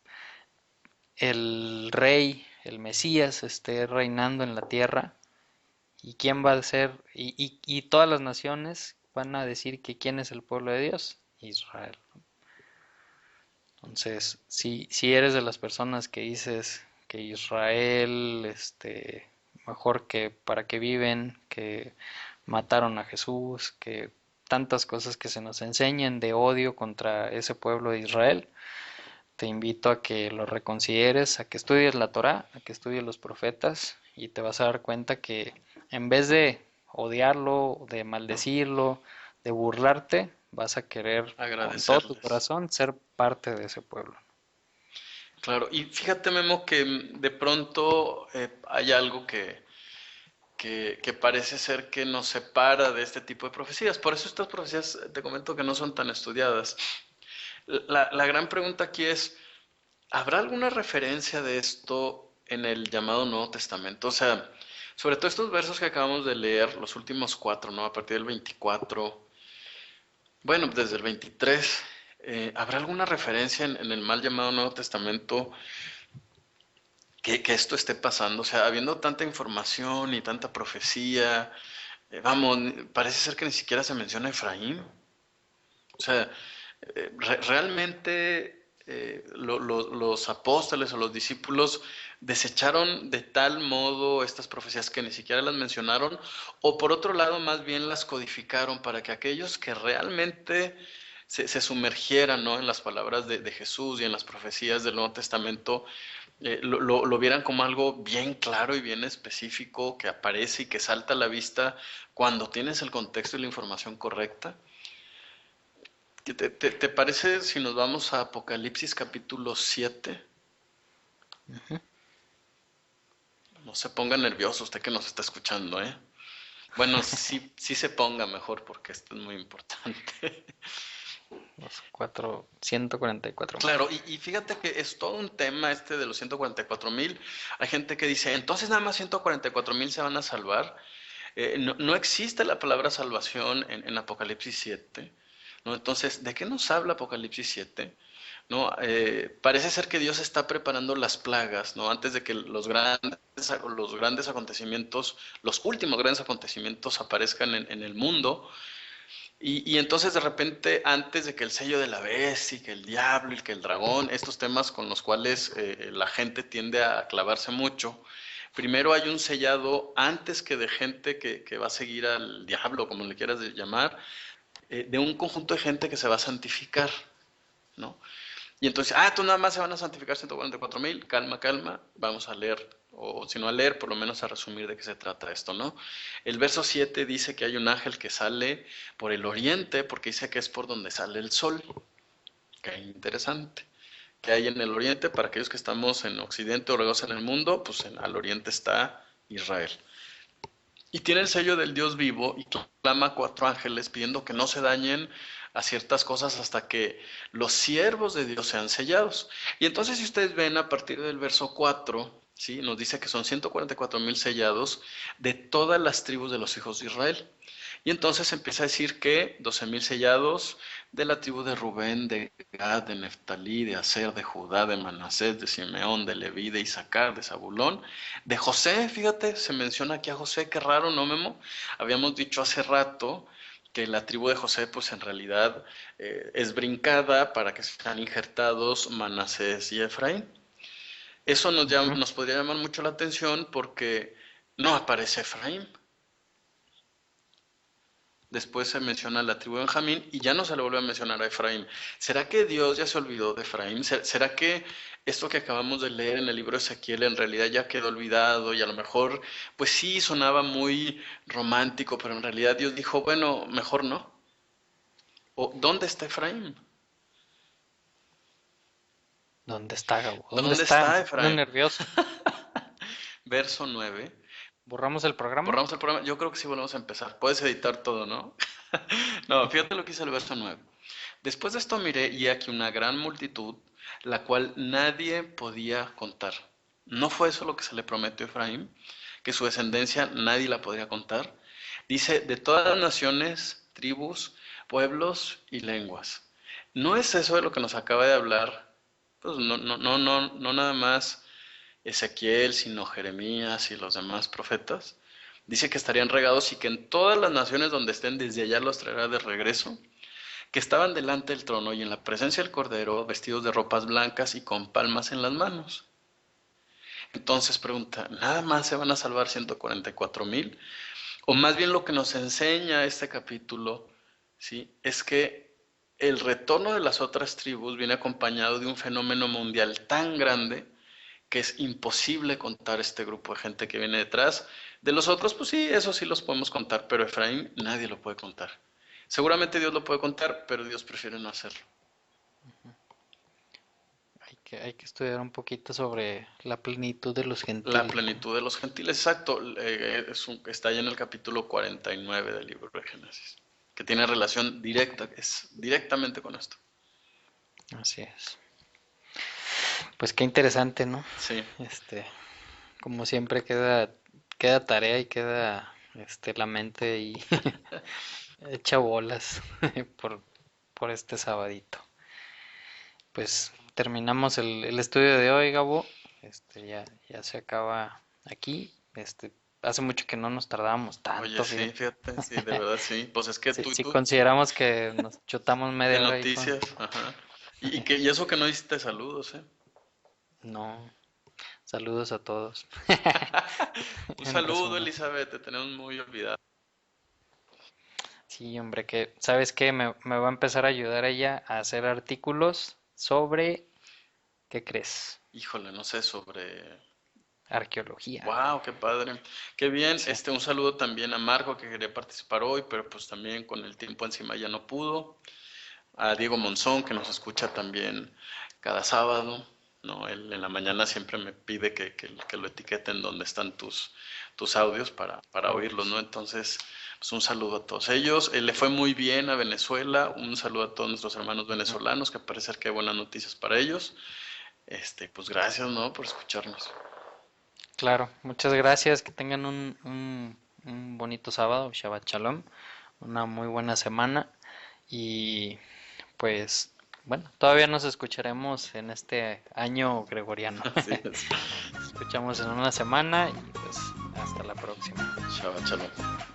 el rey, el Mesías, esté reinando en la tierra. ¿Y quién va a ser? Y todas las naciones van a decir que quién es el pueblo de Dios, Israel. Entonces, si eres de las personas que dices que Israel, mejor que para qué viven, que mataron a Jesús, que tantas cosas que se nos enseñan de odio contra ese pueblo de Israel, te invito a que lo reconsideres, a que estudies la Torá, a que estudies los profetas y te vas a dar cuenta que en vez de odiarlo, de maldecirlo, de burlarte, vas a querer con todo tu Agradecerles. corazón ser parte de ese pueblo. Claro, y fíjate, Memo, que de pronto hay algo que parece ser que nos separa de este tipo de profecías. Por eso estas profecías, te comento que no son tan estudiadas. La gran pregunta aquí es, ¿habrá alguna referencia de esto en el llamado Nuevo Testamento? O sea, sobre todo estos versos que acabamos de leer, los últimos cuatro, ¿no? A partir del 24, bueno, desde el 23, ¿habrá alguna referencia en el mal llamado Nuevo Testamento que esto esté pasando? O sea, habiendo tanta información y tanta profecía, vamos, parece ser que ni siquiera se menciona Efraín. O sea, realmente los apóstoles o los discípulos desecharon de tal modo estas profecías que ni siquiera las mencionaron, o por otro lado más bien las codificaron para que aquellos que realmente se sumergieran, ¿no?, en las palabras de Jesús y en las profecías del Nuevo Testamento, lo vieran como algo bien claro y bien específico que aparece y que salta a la vista cuando tienes el contexto y la información correcta. ¿Te parece si nos vamos a Apocalipsis capítulo 7? No se ponga nervioso usted que nos está escuchando, ¿eh? Bueno, sí, sí se ponga mejor porque esto es muy importante. Los 144.000. Claro, y fíjate que es todo un tema este de los 144.000. Hay gente que dice, entonces nada más 144.000 se van a salvar. No existe la palabra salvación en Apocalipsis 7, ¿no? Entonces, ¿de qué nos habla Apocalipsis 7? ¿No? Parece ser que Dios está preparando las plagas, ¿no? Antes de que los grandes acontecimientos, los últimos grandes acontecimientos aparezcan en el mundo. Y entonces de repente, antes de que el sello de la bestia y que el diablo y que el dragón, estos temas con los cuales la gente tiende a clavarse mucho, primero hay un sellado antes que de gente que va a seguir al diablo, como le quieras llamar, de un conjunto de gente que se va a santificar, ¿no? Y entonces, tú nada más se van a santificar 144.000, calma, calma, vamos a leer, o si no a leer, por lo menos a resumir de qué se trata esto, ¿no? El verso 7 dice que hay un ángel que sale por el oriente, porque dice que es por donde sale el sol. Qué interesante. ¿Qué hay en el oriente? Para aquellos que estamos en occidente o regos en el mundo, pues al oriente está Israel. Y tiene el sello del Dios vivo y clama a 4 ángeles pidiendo que no se dañen a ciertas cosas hasta que los siervos de Dios sean sellados. Y entonces si ustedes ven a partir del verso 4, ¿sí? Nos dice que son 144.000 sellados de todas las tribus de los hijos de Israel. Y entonces empieza a decir que 12.000 sellados de la tribu de Rubén, de Gad, de Neftalí, de Aser, de Judá, de Manasés, de Simeón, de Leví, de Isaacar, de Zabulón, de José. Fíjate, se menciona aquí a José, qué raro, ¿no, Memo? Habíamos dicho hace rato que la tribu de José, pues en realidad es brincada para que sean injertados Manasés y Efraín. Eso Ujú. nos podría llamar mucho la atención porque no aparece Efraín. Después se menciona la tribu de Benjamín y ya no se le vuelve a mencionar a Efraín. ¿Será que Dios ya se olvidó de Efraín? ¿Será que esto que acabamos de leer en el libro de Ezequiel en realidad ya quedó olvidado y a lo mejor, pues sí, sonaba muy romántico, pero en realidad Dios dijo, bueno, mejor no? ¿O dónde está Efraín? ¿Dónde está, Gabo? ¿Dónde ¿Dónde está? Me está pone Efraín? nervioso. Verso 9. ¿Borramos el programa? Borramos el programa. Yo creo que sí volvemos a empezar. Puedes editar todo, ¿no? No, fíjate lo que dice el verso 9. Después de esto miré y aquí una gran multitud, la cual nadie podía contar. ¿No fue eso lo que se le prometió a Efraín? Que su descendencia nadie la podría contar. Dice, de todas las naciones, tribus, pueblos y lenguas. ¿No es eso de lo que nos acaba de hablar? Pues no nada más Ezequiel, sino Jeremías y los demás profetas. Dice que estarían regados y que en todas las naciones donde estén desde allá los traerá de regreso, que estaban delante del trono y en la presencia del Cordero, vestidos de ropas blancas y con palmas en las manos. Entonces pregunta, ¿nada más se van a salvar 144.000? O más bien lo que nos enseña este capítulo, ¿sí? Es que el retorno de las otras tribus viene acompañado de un fenómeno mundial tan grande que es imposible contar este grupo de gente que viene detrás. De los otros, pues sí, eso sí los podemos contar, pero Efraín nadie lo puede contar. Seguramente Dios lo puede contar, pero Dios prefiere no hacerlo. Hay que estudiar un poquito sobre la plenitud de los La gentiles, ¿no? plenitud de los gentiles, exacto, está ahí en el capítulo 49 del libro de Génesis, que tiene relación directa, es directamente con esto. Así es. Pues qué interesante, ¿no? Sí, Este, como siempre queda tarea y queda la mente y hecha bolas por, por este sabadito. Pues terminamos el estudio de hoy, Gabo. Ya se acaba aquí. Hace mucho que no nos tardábamos oye, tanto, sí, fíjate. fíjate, sí, de verdad, sí. Pues es que Si consideramos que nos chutamos de media hora ahí con... noticias, ajá. Y eso que no hiciste saludos, ¿eh? No, saludos a todos. Un En saludo, resumen. Elizabeth, te tenemos muy olvidado. Sí, hombre, que, ¿sabes qué? Me va a empezar a ayudar ella a hacer artículos sobre, ¿qué crees? Híjole, no sé sobre. Arqueología. Wow, qué padre. Qué bien. Sí. Un saludo también a Marco que quería participar hoy, pero pues también con el tiempo encima ya no pudo. a Diego Monzón, que nos escucha también cada sábado, ¿no? Él en la mañana siempre me pide que lo etiqueten donde están tus audios para oírlos, ¿no? Entonces, pues un saludo a todos ellos. Le fue muy bien a Venezuela, un saludo a todos nuestros hermanos venezolanos, que parece que hay buenas noticias para ellos. Pues gracias, ¿no? Por escucharnos. Claro, muchas gracias, que tengan un bonito sábado, Shabbat Shalom, una muy buena semana y pues bueno, todavía nos escucharemos en este año gregoriano. Así es. Nos escuchamos en una semana y pues hasta la próxima. Shabbat shalom.